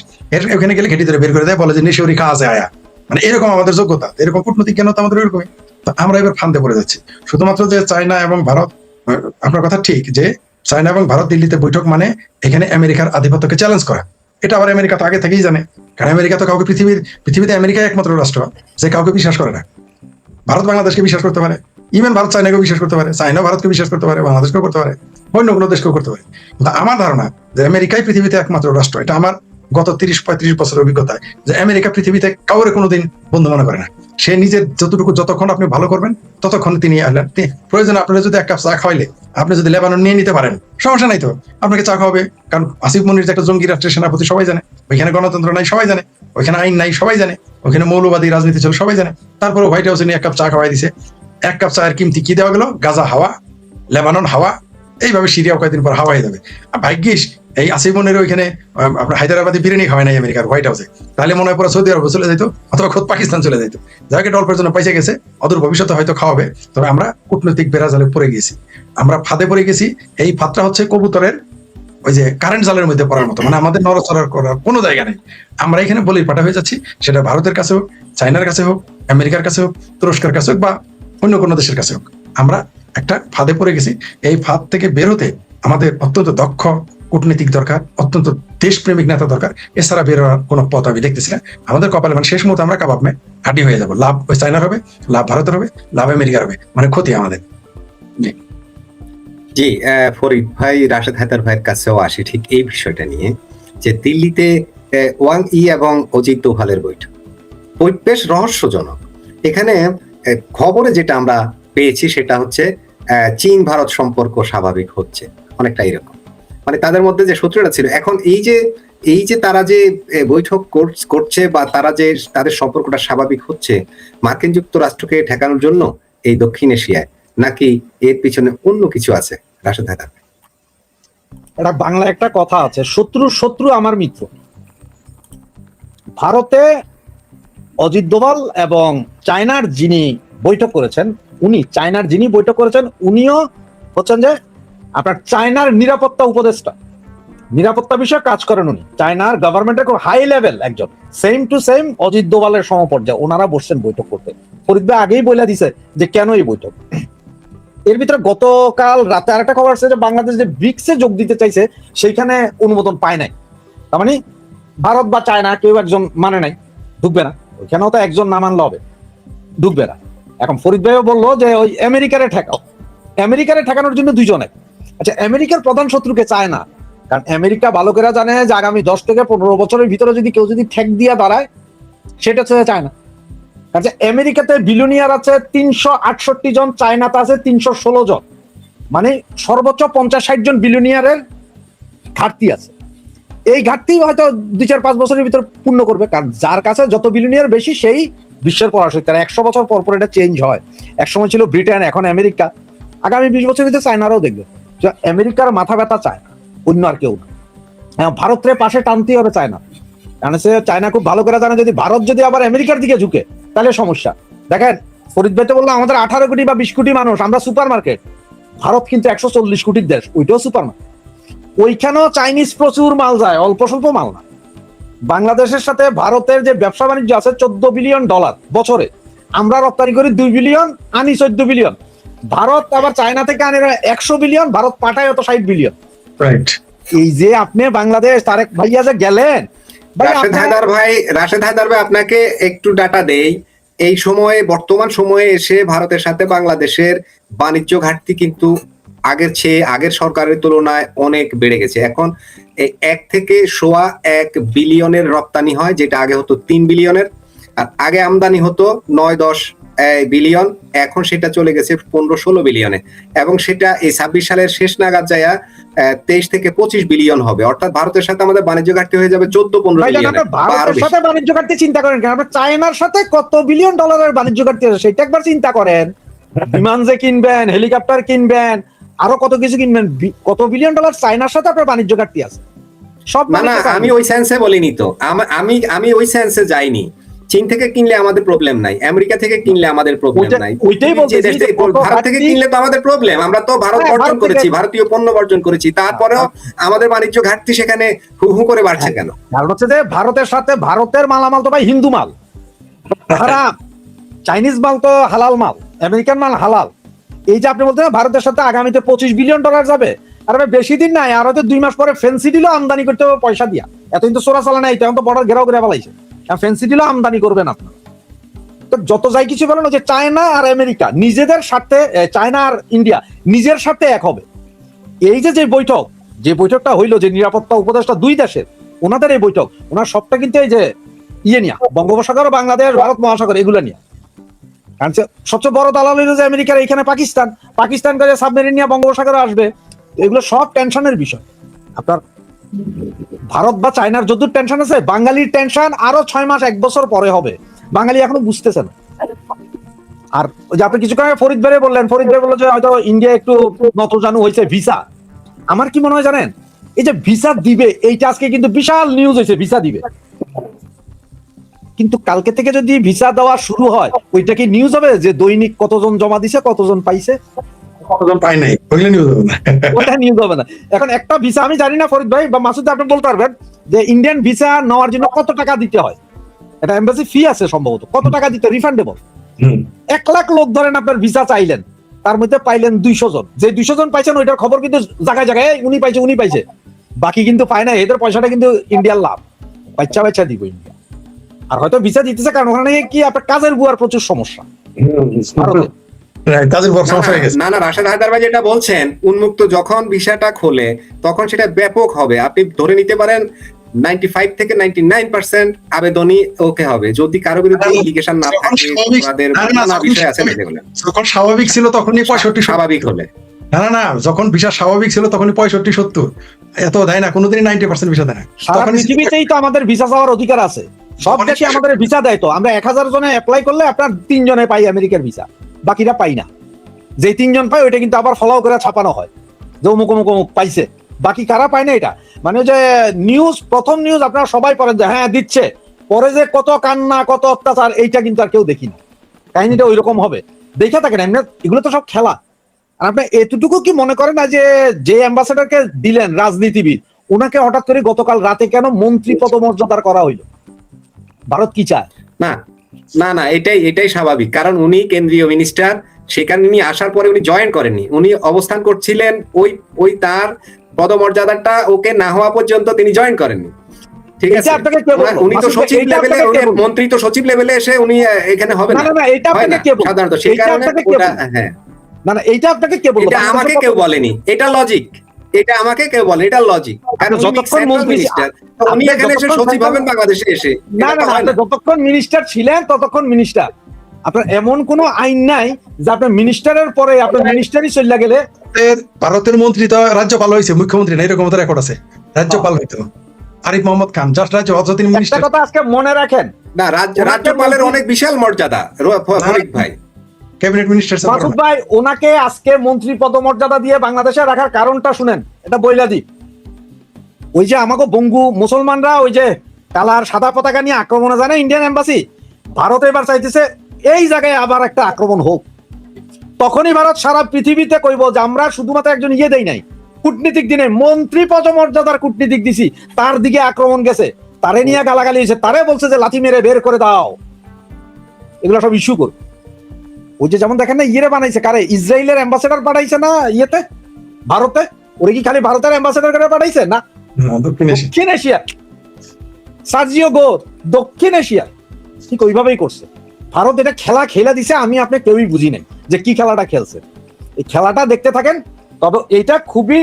এখানে গেলে ঘেটি ধরে বের করে দেয়, বলে যে নিশোরি কাজে আয়া, মানে এরকম আমাদের যোগ্যতা, এরকম কূটনৈতিক জ্ঞান তো আমাদের এরকমই। তো আমরা এবার ফান্দে পড়ে যাচ্ছি। শুধুমাত্র যে চায়না এবং ভারত, আপনার কথা ঠিক যে চায়না এবং ভারত দিল্লিতে বৈঠক মানে এখানে আমেরিকার আধিপত্যকে চ্যালেঞ্জ করা। এটা আবার আমেরিকা তো আগে থেকেই জানে, কারণ আমেরিকা তো কাউকে পৃথিবীতে আমেরিকা একমাত্র রাষ্ট্র যে কাউকে বিশ্বাস করে না। ভারত বাংলাদেশকে বিশ্বাস করতে পারে, ইভেন ভারত চায়নাকে বিশ্বাস করতে পারে, চায়না ভারতকে বিশ্বাস করতে পারে, বাংলাদেশকেও করতে পারে, অন্য কোনো দেশকেও করতে পারে। কিন্তু আমার ধারণা যে আমেরিকাই পৃথিবীতে একমাত্র রাষ্ট্র, এটা আমার গত 30-35 বছরের অভিজ্ঞতায়, যে আমেরিকা পৃথিবীতে কাউরে কোনোদিন বন্ধু মনে করে না। সে নিজের যতক্ষণ আপনি ভালো করবেন ততক্ষণ তিনি প্রয়োজনে আপনারা যদি এক কাপ চা খাওয়াইলে, আপনি যদি লেবানন নিয়ে নিতে পারেন, সমস্যা নাই তো, আপনাকে চা খাওয়াবে। কারণ আসিফ মনির যে একটা জঙ্গি রাষ্ট্রের সেনাপতি, সবাই জানে ওইখানে গণতন্ত্র নাই, সবাই জানে ওইখানে আইন নাই, সবাই জানে ওইখানে মৌলবাদী রাজনীতি চলে, সবাই জানে। তারপরে হোয়াইট হাউসে নিয়ে এক কাপ চা খাওয়াই দিছে। এক কাপ চায়ের কিমতি কি দেওয়া গেল? গাজা হাওয়া, লেবানন হাওয়া, এইভাবে সিরিয়াও কয়েকদিন পর হাওয়া হয়ে যাবে। আর ভাগ্যিস এই আসিফ মনির ওইখানে আপনার হায়দ্রাবাদী বিরিয়ানি খাওয়াই নাই আমেরিকার হোয়াইট হাউসে, তাহলে মনে হয় পুরো সৌদি আরব চলে যেত, অথবা খোদ পাকিস্তান চলে যেত। যাকে অল্পের জন্য পয়সা গেছে, অদূর ভবিষ্যতে হয়তো খাওয়াবে। তবে আমরা কূটনৈতিক বেড়াজালে পড়ে গেছি, আমরা ফাঁদে পড়ে গেছি। এই ফাঁদটা হচ্ছে কবুতরের ওই যে কারেন্ট জালের মধ্যে পড়ার মতো, মানে আমাদের নড়াচড়া করার কোনো জায়গা নেই। আমরা এখানে বলির পাঠা হয়ে যাচ্ছি, সেটা ভারতের কাছে হোক, চায়নার কাছে হোক, আমেরিকার কাছে হোক, তুরস্কের কাছে হোক, বা অন্য কোনো দেশের কাছে হোক। আমরা একটা ফাঁদে পড়ে গেছি। এই ফাঁদ থেকে বের হতে আমাদের অত্যন্ত দক্ষ কূটনীতিক দরকার, অত্যন্ত দেশপ্রেমিক নেতা দরকার। এছাড়া বের হওয়ার কোনো পথ আমি দেখতেছি না। আমাদের কপালে মানে শেষ মুহূর্তে আমরা কাবাব মে হাড্ডি হয়ে যাবো। লাভ ওই চায়নার হবে, লাভ ভারতের হবে, লাভ আমেরিকার হবে, মানে ক্ষতি আমাদের। জি, ফরিদ ভাই, রাশেদ হায়দার ভাইয়ের কাছেও আসি ঠিক এই বিষয়টা নিয়ে, যে দিল্লিতে ওয়াং ই এবং অজিত দোভালের বৈঠক বেশ রহস্যজনক। এখানে খবরে যেটা আমরা পেয়েছি সেটা হচ্ছে চীন ভারত সম্পর্ক স্বাভাবিক হচ্ছে, অনেকটা এরকম, মানে তাদের মধ্যে যে সূত্রটা ছিল। এখন এই যে তারা যে বৈঠক করছে বা তারা যে তাদের সম্পর্কটা স্বাভাবিক হচ্ছে, মার্কিন যুক্তরাষ্ট্রকে ঠেকানোর জন্য এই দক্ষিণ এশিয়ায়, নাকি এর পিছনে অন্য কিছু আছে? রাশেদ হায়দার, এটা বাংলা একটা কথা আছে, শত্রু আমার মিত্র। ভারতে অজিত দোভাল এবং চায়নার যিনি বৈঠক করেছেন, উনিও হচ্ছেন যে আপনার চায়নার নিরাপত্তা উপদেষ্টা, নিরাপত্তা বিষয়ে কাজ করেন উনি। চায়নার গভর্নমেন্টের খুব হাই লেভেল একজন, সেম টু সেম অজিত দোভালের সমপর্যায়ে ওনারা বসছেন বৈঠক করতে। ফরিদ ভাই আগেই বলে দিছে যে কেন এই বৈঠক। এর ভিতরে গতকাল রাতে আরেকটা খবর আছে যে বাংলাদেশ যে ব্রিক্সে যোগ দিতে চাইছে, সেইখানে অনুমোদন পায় নাই। তার মানে ভারত বা চায়না কেউ একজন মানে নাই, ঢুকবে না। ওইখানেও তো একজন না মানলে হবে, ঢুকবে না। এখন ফরিদ ভাইও বললো যে ওই আমেরিকারে ঠেকাও, আমেরিকারে ঠেকানোর জন্য দুইজনে। আচ্ছা, আমেরিকার প্রধান শত্রুকে চায় না, কারণ আমেরিকা ভালো করে জানে যে আগামী 10 থেকে 15 বছরের ভিতরে যদি কেউ যদি ঠেক দিয়ে দাঁড়ায়, সেটা চায় না। আচ্ছা, আমেরিকাতে বিলিয়নিয়ার আছে 368 জন, চায়নাতে আছে 316 জন, মানে সর্বোচ্চ 50-60 জন বিলিয়নিয়ারের ঘাটতি আছে। এই ঘাটতি হয়তো 2-4-5 বছরের ভিতর পূর্ণ করবে, কারণ যার কাছে যত বিলিয়নিয়ার বেশি সেই বিশ্বের পরাশক্তি। তারা 100 বছর পর পর এটা চেঞ্জ হয়। একসময় ছিল ব্রিটেন, এখন আমেরিকা, আগামী 20 বছরের ভিতরে চায়নারাও দেখবে। আমেরিকার মাথা ব্যথা চায় অন্য আর কেউ না। ভারতের পাশে টানতেই হবে চায়না, কারণ সে চায়না খুব ভালো করে জানে যদি ভারত যদি আবার আমেরিকার দিকে ঝুঁকে তাহলে সমস্যা। দেখেন ফরিদ ভাই তো বললো আমাদের 18 কোটি বা 20 কোটি মানুষ, আমরা সুপার মার্কেট। ভারত কিন্তু 140 কোটির দেশ, ওইটাও সুপার মার্কেট। ওইখানেও চাইনিজ প্রচুর মাল যায়, অল্প স্বল্প মাল না। বাংলাদেশের সাথে ভারতের যে ব্যবসা বাণিজ্য আছে $14 বিলিয়ন বছরে, আমরা রপ্তানি করি 2 বিলিয়ন, আনি 14 বিলিয়ন। ভারত আবার চায়না থেকে আনে 100 বিলিয়ন, ভারত পাঠায় হতো 60 বিলিয়ন। রাইট। এই যে আপনি বাংলাদেশ তারেক ভাইয়া যে গেলেন, রাশেদ হায়দার ভাই আপনাকে একটু ডাটা দেই। এই সময়ে, বর্তমান সময়ে এসে ভারতের সাথে বাংলাদেশের বাণিজ্য ঘাটতি কিন্তু আগের সরকারের তুলনায় অনেক বেড়ে গেছে। এখন 1 থেকে 1.25 বিলিয়নের রপ্তানি হয়, যেটা আগে হতো 3 বিলিয়নের। আর আগে আমদানি হতো 9-10 বিলিয়ন, এখন সেটা চলে গেছে 15-16 বিলিয়নে, এবং সেটা এই 26 সালের শেষ নাগাদ যায় 23 থেকে 25 বিলিয়ন হবে। অর্থাৎ ভারতের সাথে আমাদের বাণিজ্য ঘাটতি হয়ে যাবে 14-15 বিলিয়ন। ভারতের সাথে বাণিজ্য ঘাটতি চিন্তা করেন কেন? আপনার চায়নার সাথে কত বিলিয়ন ডলারের বাণিজ্য ঘাটতি আছে সেটা একবার চিন্তা করেন। বিমান যে কিনবেন, হেলিকপ্টার কিনবেন, আরো কত কিছু কিনবেন, কত বিলিয়ন ডলার চায়নার সাথে আপনার বাণিজ্য ঘাটতি আছে। সব না, আমি ওই সেন্সে বলিনি তো, আমি ওই সেন্সে যাইনি। চীন থেকে কিনলে আমাদের প্রবলেম নাই, আমেরিকা থেকে কিনলে আমাদের প্রবলেম নাই, ওইটাই বলতেছি। ভারত থেকে কিনলে তো আমাদের প্রবলেম। আমরা তো ভারত বর্জন করেছি, ভারতীয় পণ্য বর্জন করেছি, তারপরেও আমাদের বাণিজ্য ঘাটতি সেখানে হু হু করে বাড়ছে কেন? কারণ হচ্ছে যে ভারতের সাথে, ভারতের মালামাল তো ভাই হিন্দু মাল, হারাম। চাইনিজ মাল তো হালাল মাল, আমেরিকান মাল হালাল। এই যে আপনি বলতে ভারতের সাথে আগামীতে 25 বিলিয়ন ডলার যাবে, আর বেশি দিন নাই, আর হয়তো 2 মাস পরে ফেন্সি দিলেও আমদানি করতে হবে পয়সা দিয়া। এত কিন্তু চোরা চালা নাই, তখন তো বর্ডার ঘেরাও করে ফেলাইছে, ফেন্সি দিলেও আমদানি করবেন আপনার। তো যত যাই কিছু বলেন, যে চায়না আর আমেরিকা নিজেদের স্বার্থে, চায়না আর ইন্ডিয়া নিজের স্বার্থে এক হবে। এই যে বৈঠকটা হইলো, যে নিরাপত্তা উপদেষ্টা 2 দেশের, ওনাদের এই বৈঠক, ওনার সবটা কিন্তু এই যে নিয়ে বঙ্গোপসাগর, বাংলাদেশ, ভারত মহাসাগর, এগুলো নিয়ে। কারণ সবচেয়ে বড় দালাল হইলো যে আমেরিকার এইখানে পাকিস্তান করে সাবমেরিন নিয়ে বঙ্গোপসাগরে আসবে। এগুলো সব টেনশনের বিষয়। আপনার ভারত বা চায়নার যত টেনশন আছে, বাঙালির টেনশন আরো 6 মাস 1 বছর পরে হবে। বাঙালি এখনো বুঝতেছে না। আর যে আপনি কিছুক্ষণ আগে ফরিদ ভাই বললো যে হয়তো ইন্ডিয়া একটু নতজানু হয়েছে ভিসা। আমার কি মনে হয় জানেন, এই যে ভিসা দিবে, এইটা আজকে কিন্তু বিশাল নিউজ হয়েছে, ভিসা দিবে। কিন্তু কালকে থেকে যদি ভিসা দেওয়া শুরু হয়, ওইটা কি নিউজ হবে যে দৈনিক কতজন জমা দিছে, কতজন পাইছে, কতজন পাই নাই, ওইগুলো নিউজ হবে না। ওটা নিউজ হবে না। এখন একটা ভিসা, আমি জানি না ফরিদ ভাই বা মাসুদ আপনি বলতে পারবেন যে ইন্ডিয়ান ভিসা নেওয়ার জন্য কত টাকা দিতে হয়। এটা এমবাসি ফি আছে সম্ভবত, কত টাকা দিতে রিফান্ডেবল। 1 লাখ লোক ধরেন আপনার ভিসা চাইলেন, তার মধ্যে পাইলেন 200 জন। যে 200 জন পাইছেন ওইটার খবর কিন্তু জায়গায় জায়গায় উনি পাইছে, বাকি কিন্তু পায় না। এদের পয়সাটা কিন্তু ইন্ডিয়ার লাভ, বাচ্চা দিব ইন্ডিয়া। আর হয়তো ভিসা দিতেছে কারণ ওখানে কি আপনার কাজের বুয়ার প্রচুর সমস্যা ভারতে। না, রাশেদ হায়দার ভাই যেটা বলছেন, উন্মুক্ত যখন ভিসাটা খোলে তখন সেটা ব্যাপক হবে। আপনি ধরে নিতে পারেন 95 থেকে 99% আবেদনই ওকে হবে, যদি কারো বিরুদ্ধে ইলিগেশন না থাকে। তাদের নানা বিষয় আছে, যখন স্বাভাবিক ছিল তখনই 65 স্বাভাবিক হলে, না, যখন ভিসা স্বাভাবিক ছিল তখনই 65-70 এত দেয় না, কোনোদিনই 90% ভিসা দেয় না। সারা পৃথিবীতেই তো আমাদের ভিসা চাওয়ার অধিকার আছে, সব দেশে আমাদের ভিসা দেয়। তো আমরা 1000 জনে অ্যাপ্লাই করলে আপনার 3 জনে পাই আমেরিকার ভিসা, বাকিরা পাই না। যে 3 জন পায় ওইটা কিন্তু আবার ফলো করে ছাপানো হয় যে অমুক পাইছে, বাকি কারা পায় না। এটা মানে যে নিউজ, প্রথম নিউজ আপনারা সবাই পড়েন যে হ্যাঁ দিচ্ছে, পরে যে কত কান্না, কত অত্যাচার, এইটা কিন্তু আর কেউ দেখি না। কাহিনীটা ওইরকম হবে, দেখে থাকেন এমনি। এগুলো তো সব খেলা। আর আপনি এতটুকু কি মনে করেন না যে অ্যাম্বাসেডারকে দিলেন রাজনীতিবিদ, ওনাকে হঠাৎ করে গতকাল রাতে কেন মন্ত্রী পদমর্যাদার করা হইলো? ভারত কি চায়? না, এটাই স্বাভাবিক, কারণ উনি কেন্দ্রীয় মিনিস্টার। সেখানে উনি আসার পরে উনি জয়েন করেননি, উনি অবস্থান করছিলেন ওই তার পদমর্যাদাটা ওকে না হওয়া পর্যন্ত তিনি জয়েন করেননি। ঠিক আছে, এটা আপনাকে কে বললো? উনি তো মাসুদ ভাই, সচিব এটা লেভেলে, আপনাকে কে বললো? মন্ত্রী তো সচিব লেভেলে এসে উনি এখানে হবে না না, না না, এটা হয় আপনাকে না কে বললো? সাধারণত, সেই এটা কারণে আপনাকে কে ওটা, বললো? হ্যাঁ, না না, এটা আপনাকে কে বললো? এটা আমাকে বাংলাদেশের কেউ প্রধান- বলেনি, এটা লজিক, এটা আমাকে কেউ বলে, এটা লজিক, কারণ উনি যতক্ষণ সেন্ট্রাল মন্ত্রী মিনিস্টার, উনি আপনি এখানে এসে যতক্ষণ সচিব হবেন central- বাংলাদেশে এসে, না এটা না তো না, হয় আপনি না। যতক্ষণ মিনিস্টার ছিলেন ততক্ষণ মিনিস্টার। আপনার এমন কোনো আইন নাই যে আপনার মিনিস্টারের পরে আপনার মিনিস্টারই চলে গেলে ভারতের মন্ত্রী তো রাজ্যপাল হয়েছে, মুখ্যমন্ত্রী না, এরকম তো রেকর্ড আছে। রাজ্যপাল হইতো আরিফ মোহাম্মদ খান, জাস্ট রাজ্য অথচ তিনি একটা মিনিস্টার। কথা আজকে মনে রাখেন, না, রাজ্যপালের অনেক বিশাল মর্যাদা, ফরিদ ভাই। ক্যাবিনেট মিনিস্টার মাসুদ ভাই ওনাকে আজকে মন্ত্রী পদমর্যাদা দিয়ে বাংলাদেশে রাখার কারণটা শুনেন, এটা বইলা দি। ওই যে আমাকে বঙ্গু মুসলমানরা ওই যে কালার সাদা পতাকা নিয়ে আক্রমণে জানে ইন্ডিয়ান এম্বাসি, ভারত এবার চাইতেছে এই জায়গায় আবার একটা আক্রমণ হোক। তখনই ভারত সারা পৃথিবীতে কইব যে আমরা শুধুমাত্র একজন ইয়ে দেই নাই, কূটনীতিক দিনে মন্ত্রী পদমর্যাদার কূটনীতিক দিছি, তার দিকে আক্রমণ গেছে, তারে নিয়ে গালাগালি হয়েছে, তারে বলছে যে লাথি মেরে বের করে দাও। এগুলো সব ইস্যু করবে। ওই যে যেমন দেখেন না ইয়ে বানাইছে, কারে ইসরায়েলের অ্যাম্বাসেডর পাঠাইছে না ইয়েতে ভারতে, ওরে কি খালি ভারতের অ্যাম্বাসেডর করে পাঠাইছে না, দক্ষিণ এশিয়া সার্জিও গো দক্ষিণ এশিয়া ঠিক ওইভাবেই করছে। ভারত এটা খেলা খেলা দিছে, আমি আপনি কেউই বুঝি নাই যে কি খেলাটা খেলছে। এই খেলাটা দেখতে থাকেন, তবে এটা খুবই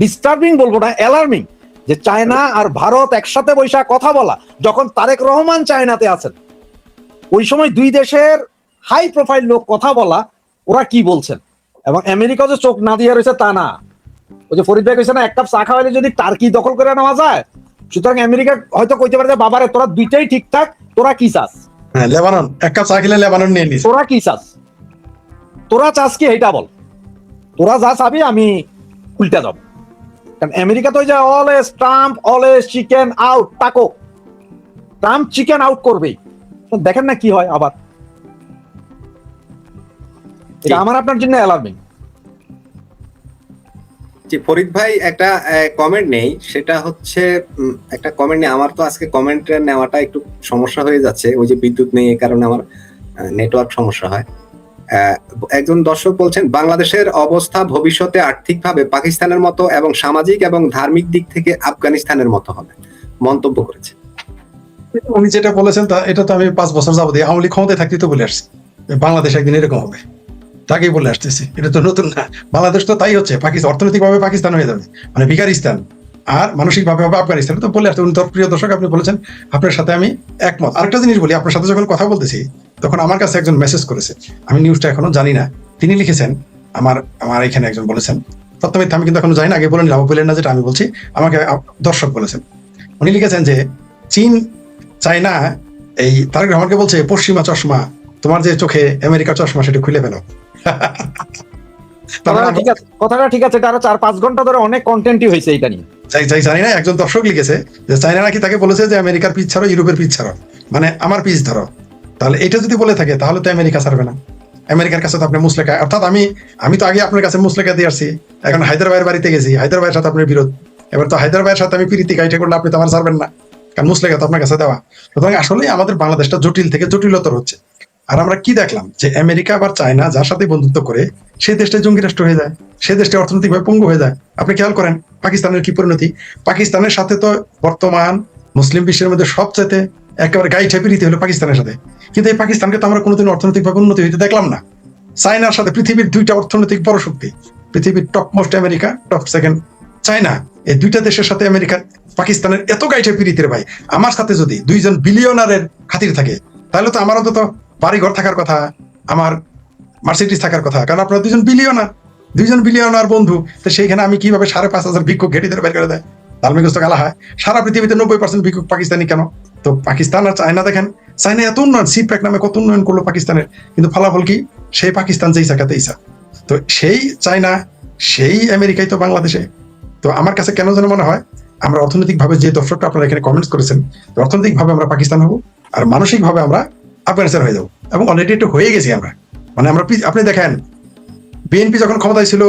ডিস্টার্বিং বলবো না, অ্যালার্মিং, যে চায়না আর ভারত একসাথে বৈশা কথা বলা, যখন তারেক রহমান চায়নাতে আছেন ওই সময় দুই দেশের হাই প্রোফাইল লোক কথা বলা, ওরা কি বলছেন। এবং আমেরিকা যে চোখ না দিয়ে রয়েছে তা না, ওই যে ফরিদ ভাই কইছে না এক কাপ চা খাওয়াইলে যদি টার্কি দখল করে নেওয়া যায়, সুতরাং আমেরিকা হয়তো কইতে পারে যে বাবারে তোরা দুইটাই ঠিকঠাক, তোরা কি চাস, হ্যাঁ, লেবানন এক কাপ চা খেলে লেবানন নিয়ে নিস। তোরা কি চাস, তোরা চাস কি এইটা বল, তোরা যা চাবি আমি উল্টা যাব। কারণ আমেরিকা তো ওই যে always Trump always chicken out, taco Trump chicken out করবেই। তো দেখেন না কি হয় আবার, এটা আমার আপনার জন্য অ্যালার্মিং। জি ফরিদ ভাই, একটা কমেন্ট নেই, সেটা হচ্ছে একটা কমেন্ট নেই, আমার তো আজকে কমেন্ট নেওয়াটা একটু সমস্যা হয়ে যাচ্ছে, ওই যে বিদ্যুৎ নেই, এই কারণে আমার নেটওয়ার্ক সমস্যা হয়। একজন দর্শক বলছেন বাংলাদেশের অবস্থা ভবিষ্যতে আর্থিকভাবে পাকিস্তানের মতো এবং সামাজিক এবং ধার্মিক দিক থেকে আফগানিস্তানের মতো হবে, মন্তব্য করেছে। উনি যেটা বলেছেন তা এটা তো আমি 5 বছর যাবত আওয়ামী লীগ ক্ষমতায় থাকতে তো বলে আসছি বাংলাদেশ একদিন এরকম হবে, তাকেই বলে আসতেছি, এটা তো নতুন না। বাংলাদেশ তো তাই হচ্ছে, পাকিস্তান অর্থনৈতিক ভাবে পাকিস্তান হয়ে যাবে, মানে ভিকারিস্তান, আর মানসিক ভাবে হবে আফগানিস্তান, তো বলে আসতে। উনি তো প্রিয় দর্শক, আপনি বলেছেন, আপনার সাথে আমি একমত। আরেকটা জিনিস বলি, আপনার সাথে যখন কথা বলতেছি তখন আমার কাছে একজন মেসেজ করেছে, আমি নিউজটা এখনো জানি না, তিনি লিখেছেন আমার এখানে একজন বলেছেন, তত্ত্বমিথ্যা আমি কিন্তু এখনো জানি না, আগে বলে নিলাম, বললেন না যেটা আমি বলছি, আমাকে দর্শক বলেছেন। উনি লিখেছেন যে চীন চায়না এই তারেক রহমানকে বলছে পশ্চিমা চশমা, তোমার যে চোখে আমেরিকার চশমা সেটা খুলে ফেলো। কথাটা ঠিক আছে, এটা আরো 4-5 ঘন্টা ধরে অনেক কন্টেন্টই হয়েছে এটা নিয়ে। জানি না, একজন দর্শক লিখেছে যে চায়না নাকি তাকে বলেছে যে আমেরিকার পিছ ছাড়ো, ইউরোপের পিছ ছাড়ো, মানে আমার পিছ ধরো। তাহলে এটা যদি বলে থাকে তাহলে তো আমেরিকা ছাড়বে না, আমেরিকার কাছে তো আপনি মুসলেখা, অর্থাৎ আমি তো আগে আপনার কাছে মুসলেখা দিয়ে আসছি, এখন হায়দ্রাবাদের বাড়িতে গেছি, হায়দ্রাবাদের সাথে আপনার বিরোধ, এবার তো হায়দ্রাবাদের সাথে আমি প্রীতি কাইটে করলে আপনি তো আমার ছাড়বেন না, কারণ মুসলেখা তো আপনার কাছে দেওয়া। সুতরাং আসলে আমাদের বাংলাদেশটা জটিল থেকে জটিলতর হচ্ছে। আর আমরা কি দেখলাম যে আমেরিকা আবার চায়না যার সাথে বন্ধুত্ব করে সেই দেশটা জঙ্গি রাষ্ট্র হয়ে যায়, সেই দেশটা অর্থনৈতিকভাবে পঙ্গু হয়ে যায়। আপনি খেয়াল করেন পাকিস্তানের কি পরিণতি, পাকিস্তানের সাথে তো বর্তমান মুসলিম বিশ্বের মধ্যে সবচেয়ে একেবারে গাই ঠেপে রীতি হলো পাকিস্তানের সাথে, কিন্তু এই পাকিস্তানকে তো আমরা কোনোদিন অর্থনৈতিকভাবে উন্নতি হইতে দেখলাম না। চায়নার সাথে পৃথিবীর 2টা অর্থনৈতিক বড় শক্তি, পৃথিবীর top most America, top second China, এই 2টা দেশের সাথে আমেরিকার পাকিস্তানের এত গাই ঠেপে রীতির ভাই, আমার সাথে যদি 2জন বিলিয়নারের খাতির থাকে তাহলে তো আমার অন্তত বাড়ি ঘর থাকার কথা, আমার মার্সিডিজ থাকার কথা, কারণ আপনারা 2জন বিলিয়নার বন্ধু, তো সেইখানে আমি কিভাবে 5,500 ভিক্ষুক ঘেটি ধরে বের করে দেয়, তালমিগস্ত গালা হয়। সারা পৃথিবীতে 90% ভিক্ষুক পাকিস্তানি কেন? তো পাকিস্তান আর চায়না দেখেন, চায়না এত উন্নয়ন, সিপ্যাক নামে কত উন্নয়ন করলো পাকিস্তানের, কিন্তু ফলাফল কি? সেই পাকিস্তান যেই জায়গাতে ইসা, তো সেই চায়না সেই আমেরিকাই তো বাংলাদেশে। তো আমার কাছে কেন যেন মনে হয় আমরা অর্থনৈতিকভাবে, যে দর্শকটা আপনারা এখানে কমেন্টস করেছেন, অর্থনৈতিকভাবে আমরা পাকিস্তান হবো আর মানসিকভাবে আমরা আফগানিস্তান হয়ে যাবো, এবং অলরেডি একটু হয়ে গেছি আমরা। মানে আমরা আপনি দেখেন বিএনপি যখন ক্ষমতায় ছিল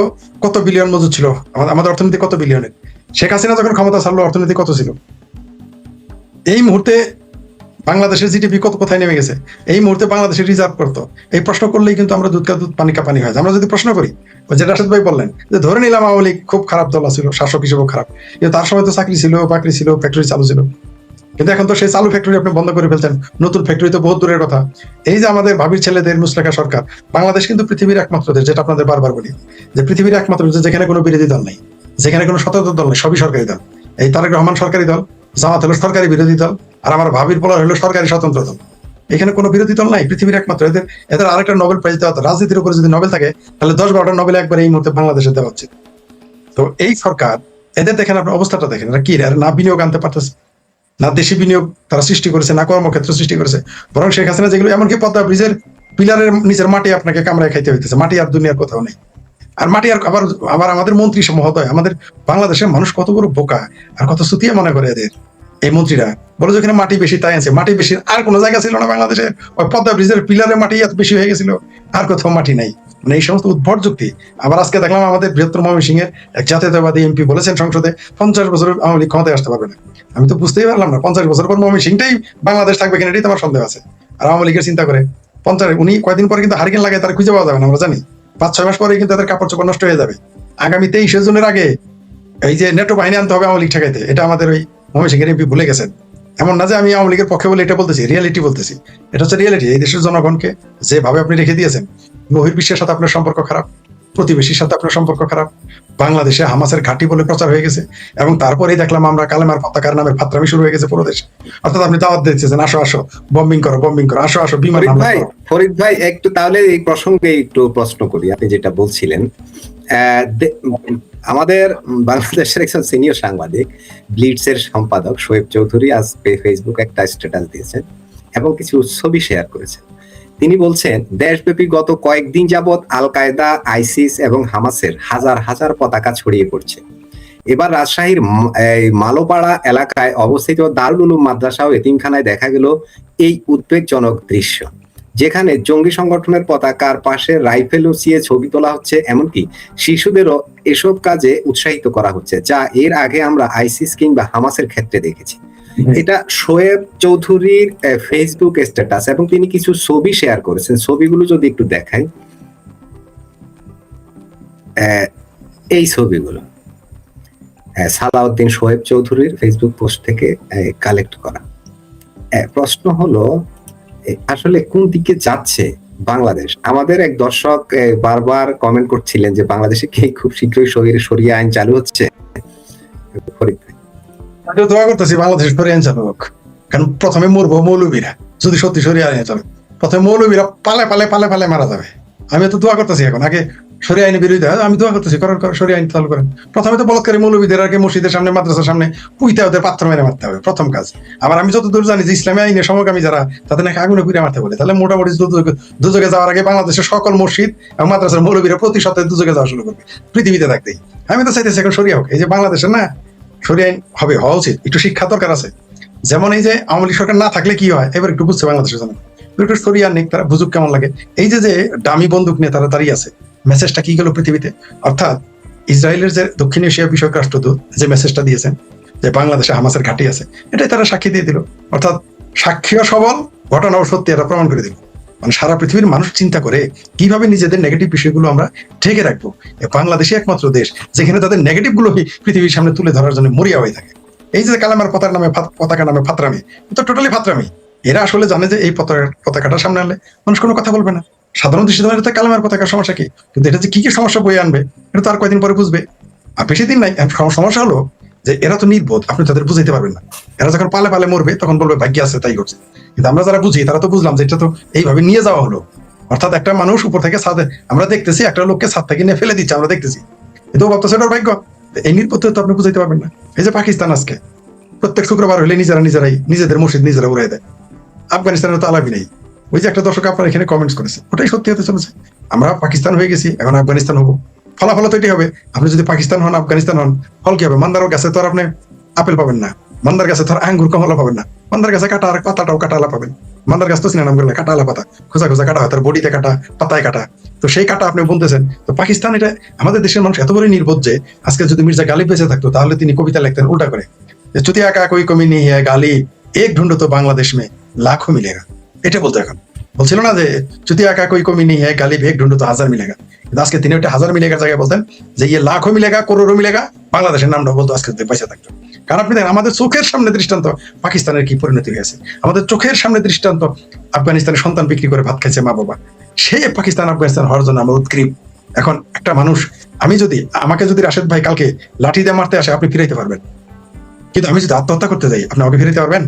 কত বিলিয়ন মজুদ ছিল, আমাদের অর্থনীতি কত বিলিয়নের। শেখ হাসিনা যখন ক্ষমতা ছাড়লো অর্থনীতি কত ছিল। এই মুহূর্তে বাংলাদেশের জিডিপি কোথায় নেমে গেছে, এই মুহূর্তে বাংলাদেশের রিজার্ভ করতো, এই প্রশ্ন করলেই কিন্তু আমরা দুধ কা দুধ পানি কা পানি হয়। আমরা যদি প্রশ্ন করি, যে রাশেদ ভাই বললেন যে ধরে নিলাম আওয়ামী লীগ খুব খারাপ দল ছিল, শাসক হিসেবেও খারাপ, কিন্তু তার সময় তো চাকরি ছিল, বাকরি ছিল, ফ্যাক্টরি চালু ছিল, কিন্তু এখন তো সেই চালু ফ্যাক্টরি আপনি বন্ধ করে ফেলছেন, নতুন ফ্যাক্টরি তো বহুত দূরের কথা। এই যে আমাদের ভাবির ছেলেদের মুসলেখা সরকার, বাংলাদেশ কিন্তু পৃথিবীর একমাত্র দেশ, যেটা আপনাদের বারবার বলি, যে পৃথিবীর একমাত্র দেশ যেখানে কোনো বিরোধী দল নেই, যেখানে কোনো স্বতন্ত্র দল নেই, সবই সরকারি দল। এই তারেক রহমান সরকারি দল, জামাত হলো সরকারি বিরোধী দল, আর আমার ভাবির পোলার হলো সরকারি স্বতন্ত্র দল। এখানে কোনো বিরোধী দল নাই, পৃথিবীর একমাত্র। এদের এদের আরেকটা নোবেল প্রাইজ দেওয়া হতো। রাজনীতির উপরে যদি নোবেল থাকে তাহলে 10-12টা নোবেল একবার এই মুহূর্তে বাংলাদেশে দেওয়া উচিত। তো এই সরকার, এদের দেখেন আপনার অবস্থাটা দেখেন, এরা কি না বিনিয়োগ আনতে পারতেছে, না দেশি বিনিয়োগ তারা সৃষ্টি করেছে, না কর্মক্ষেত্র সৃষ্টি করেছে। বরং শেখ হাসিনা যেগুলো, এমনকি পদ্মা ব্রিজের পিলারের নিচের মাটি আপনাকে কামড়ায় খাইতে হইতেছে, মাটি আর দুনিয়ার কোথাও নেই। আর মাটি আর আবার আবার আমাদের মন্ত্রী মহোদয়, আমাদের বাংলাদেশের মানুষ কত বড় বোকা আর কত সুতিয়া মনে করে এদের এই মন্ত্রীরা। বলো যেখানে মাটি বেশি তাই আছে, মাটি বেশি আর কোনো জায়গা ছিল না বাংলাদেশে, ওই পদ্মা ব্রিজের পিলারের মাটি এত বেশি হয়ে গেছিল, আর কোথাও মাটি নাই। মানে এই সমস্ত উদ্ভট যুক্তি। আবার আজকে দেখলাম আমাদের বৃহত্তর ময়মনসিংহের এক জাতীয়তাবাদী এমপি বলেছেন সংসদে 50 বছর আওয়ামী লীগ ক্ষমতায় আসতে পারবে না। আমি তো বুঝতেই পারলাম না 50 বছর পর ময়মনসিংহটাই বাংলাদেশ থাকবে কিনা, এটাই তোমার সন্দেহ আছে। আর আওয়ামী লীগের চিন্তা করে 50, উনি কয়েকদিন পরে কিন্তু হারিকেন লাগায় তারা খুঁজে পাওয়া যাবে না, আমরা জানি। 5-6 মাস পরে কিন্তু তাদের কাপড় চোপড় নষ্ট হয়ে যাবে। আগামী 23 জুনের আগে এই যে নেটো বাহিনী আনতে হবে আওয়ামী লীগ ঠেকাইতে, এটা আমাদের ওই ময়মনসিংহের এমপি ভুলে গেছেন। এমন না যে আমি আওয়ামী লীগের পক্ষে বলে এটা বলতেছি, রিয়ালিটি বলতেছি। এটা হচ্ছে রিয়ালিটি। এই দেশের জনগণকে যেভাবে আপনি রেখে দিয়েছেন, বহির্বিশ্বের সাথে আপনার সম্পর্ক খারাপ, প্রতিবেশীর সাথে আপনার সম্পর্ক খারাপ, বাংলাদেশে হামাসের ঘাঁটি বলে প্রচার হয়ে গেছে, এবং তারপরেই দেখলাম আমরা কালেমার পতাকার নামে ফাত্রামি শুরু হয়ে গেছে পুরো দেশে। অর্থাৎ আপনি দাওয়াত দিচ্ছেন, আসো আসো বম্বিং করো, আসো আসো বিমান হামলা করো। ফরিদ ভাই একটু তাহলে এই প্রসঙ্গে একটু প্রশ্ন করি। আপনি যেটা বলছিলেন, আমাদের বাংলাদেশের একজন সিনিয়র সাংবাদিক, ব্লিটস এর সম্পাদক শোয়েব চৌধুরী আজ ফেসবুক একটা স্ট্যাটাস দিয়েছেন এবং কিছু ছবি শেয়ার করেছেন। তিনি বলছেন, দেশব্যাপী গত কয়েকদিন যাবৎ আল কায়দা, আইসিস এবং হামাসের হাজার হাজার পতাকা ছড়িয়ে পড়ছে। এবার রাজশাহীর মালোপাড়া এলাকায় অবস্থিত দারুল উলুম মাদ্রাসা ও এতিমখানায় দেখা গেল এই উদ্বেগজনক দৃশ্য, যেখানে জঙ্গি সংগঠনের পতাকার পাশে রাইফেল উঁচিয়ে ছবি তোলা হচ্ছে, এমনকি শিশুদেরও এসব কাজে উৎসাহিত করা হচ্ছে, যা এর আগে আমরা আইসিস কিংবা হামাসের ক্ষেত্রে দেখেছি। এটা শোয়েব চৌধুরীর ফেসবুক স্ট্যাটাস এবং তিনি কিছু ছবি শেয়ার করেছেন। ছবিগুলো যদি একটু দেখাই, এই ছবিগুলো সালাউদ্দিন শোয়েব চৌধুরীর ফেসবুক পোস্ট থেকে কালেক্ট করা। প্রশ্ন হলো, আসলে কোন দিকে যাচ্ছে বাংলাদেশ? আমাদের এক দর্শক বারবার কমেন্ট করছিলেন যে বাংলাদেশে কি খুব শীঘ্রই শরিয়া আইন চালু হচ্ছে? দোয়া করতেছি বাংলাদেশ শরিয়া আইন চালু হোক, কারণ প্রথমে মরবো মৌলবীরা। যদি সত্যি শরিয়া আইন চালু, প্রথমে মৌলবীরা পালে পালে পালে পালে মারা যাবে। আমি তো দোয়া করতেছি এখন, আগে শরিয়া আইনের বিরোধী আমি দোয়া করতেছি শরিয়া আইন চালু করেন। প্রথমে তো বলৎকারী মৌলবীদের আগে মসজিদের সামনে, মাদ্রাসার সামনে পুইতে ওদের পাথর মেরে মারতে হবে, প্রথম কাজ। আবার আমি যতদূর জানি যে ইসলামী আইনের সমকামী যারা, তাদের নাকি আগুনে পুড়ে মারতে বলে। তাহলে মোটামুটি দুযোগে যাওয়ার আগে বাংলাদেশের সকল মসজিদ এবং মাদ্রাসার মৌলবীরা প্রতি সপ্তাহে দুযোগে যাওয়া শুরু করবে পৃথিবীতে থাকতেই। আমি তো চাইতেছি এখন শরিয়া হোক। এই যে বাংলাদেশের না শরিয়া আইন হবে, হওয়া উচিত। একটু শিক্ষা দরকার আছে। যেমন এই যে আওয়ামী লীগ সরকার না থাকলে কি হয়, এবার একটু বুঝছে বাংলাদেশের জন্য। একটু শরিয়া নিক, তারা বুঝুক কেমন লাগে। এই যে দামি বন্দুক নিয়ে তারা দাঁড়িয়ে আছে, মেসেজটা কি গেল পৃথিবীতে? অর্থাৎ ইসরায়েলের যে দক্ষিণ এশিয়া বিষয়ক রাষ্ট্রদূত যে মেসেজটা দিয়েছেন যে বাংলাদেশে হামাসের ঘাঁটি আছে, এটাই তারা সাক্ষী দিয়ে দিল। অর্থাৎ সাক্ষীও সবল, ঘটনাও সত্যি, এটা প্রমাণ করে দিল। মানে সারা পৃথিবীর মানুষ চিন্তা করে কিভাবে নিজেদের নেগেটিভ বিষয়গুলো আমরা ঢেকে রাখবো। বাংলাদেশই একমাত্র দেশ যেখানে তাদের নেগেটিভ গুলো পৃথিবীর সামনে তুলে ধরার জন্য মরিয়া হয়ে থাকে। এই যে কালামার পতাকা নামে ফাতরামি, এটা টোটালি ফাতরামি। এরা আসলে জানে যে এই পতাকাটার সামনে আনলে মানুষ কোনো কথা বলবে না। সাধারণ দৃষ্টিতে কালামের পতাকার সমস্যা কি, কিন্তু এটা যে কি কি সমস্যা বয়ে আনবে এটা তো আর কয়েকদিন পরে বুঝবে। আর বেশি দিন নাই। সমস্যা হলো যে এরা তো নির্বোধ, আপনি তাদের বুঝাইতে পারবেন না। এরা যখন পালে পালে মরবে তখন বলবে ভাগ্য আছে তাই করছে। কিন্তু আমরা যারা বুঝি তারা তো বুঝলাম যে এটা তো এইভাবে নিয়ে যাওয়া হলো। অর্থাৎ একটা মানুষ উপর থেকে ছাদে, আমরা দেখতেছি একটা লোককে ছাদ থেকে নিয়ে ফেলে দিচ্ছে, আমরা দেখতেছি, কিন্তু ভাবতেছে এটার ভাগ্য। এই নির্বোধ তো আপনি বুঝাইতে পারবেন না। এই যে পাকিস্তান আজকে প্রত্যেক শুক্রবার হলে নিজেরাই নিজেদের মসজিদ নিজেরা উড়াই দেয়। আফগানিস্তানের তো আলাপই নেই। ওই যে একটা দর্শক আপনার এখানে কমেন্টস করেছে, ওটাই সত্যি হতে চলেছে। আমরা পাকিস্তান হয়ে গেছি, এখন আফগানিস্তান হবো। ফলাফল তো এটাই হবে। আপনি যদি পাকিস্তান হন, আফগানিস্তান হন, ফল কি হবে? মান্দার গাছে তো আর আপনি আপেল পাবেন না, মান্দার গাছে তো আঙ্গুর কমলা পাবেন না, মান্দার গাছে কাটা আর পাতাটাও কাটালা পাবেন। মান্দার গাছ তো চিনে নাম করলে কাটালা পাতা, খোঁজা খোঁজা কাটা হয়, তার বডিতে কাটা, পাতায় কাটা। তো সেই কাটা আপনি বলতেছেন। তো পাকিস্তান, এটা আমাদের দেশের মানুষ এত বড় নির্বোধ যে আজকে যদি মির্জা গালিব বেঁচে থাকতো তাহলে তিনি কবিতা লিখতেন উল্টা করে, চুতিয়া কা কোই কমি নেই হ্যায় গালিব, এক ঢুন্ডো তো বাংলাদেশ মে লাখো মিলেগা। এটা বলতো। এখন বলছিল না যে চুতিয়া কা কোই কমি নেই হ্যায় গালিব, এক ঢুন্ডো তো হাজার মিলেগা। কিন্তু আজকে তিনি ওটা হাজার মিলেগার জায়গায় বলতেন যে ইয়ে লাখো মিলেগা, করোড়ো মিলেগা, বাংলাদেশের নামটা বলতো আজকে বেঁচে থাকতো। কারণ আপনি দেখেন আমাদের চোখের সামনে দৃষ্টান্ত পাকিস্তানের কি পরিণতি হয়েছে, আমাদের চোখের সামনে দৃষ্টান্ত আফগানিস্তানের সন্তান বিক্রি করে ভাত খাইছে মা বাবা। সে পাকিস্তান আফগানিস্তান হওয়ার জন্য আমরা উৎগ্রীব। এখন একটা মানুষ, আমাকে যদি রাশেদ ভাই কালকে লাঠি দিয়ে মারতে আসে আপনি ফিরাইতে পারবেন, কিন্তু আমি যদি আত্মহত্যা করতে যাই আপনি আমাকে ফিরাইতে পারবেন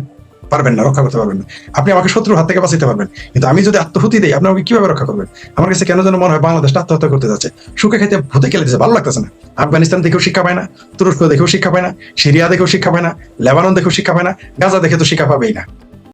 না, রক্ষা করতে পারবেন না। আপনি আমাকে শত্রুর হাত থেকে বাঁচাতে পারবেন, কিন্তু আমি যদি আত্মহুতি দিই আপনি আমাকে কিভাবে রক্ষা করবেন? আমার কাছে কেন যেন মনে হয় বাংলাদেশটা আত্মহত্যা করতে যাচ্ছে, সুখে খেতে ভূতে খেলে দিচ্ছে, ভালো লাগতেছে না। আফগানিস্তান দেখেও শিক্ষা পায় না, তুরস্ক দেখেও শিক্ষা পায় না, সিরিয়া দেখেও শিক্ষা পায় না, লেবানন দেখেও শিক্ষা পায় না, গাজা দেখে তো শিক্ষা পাবেই না।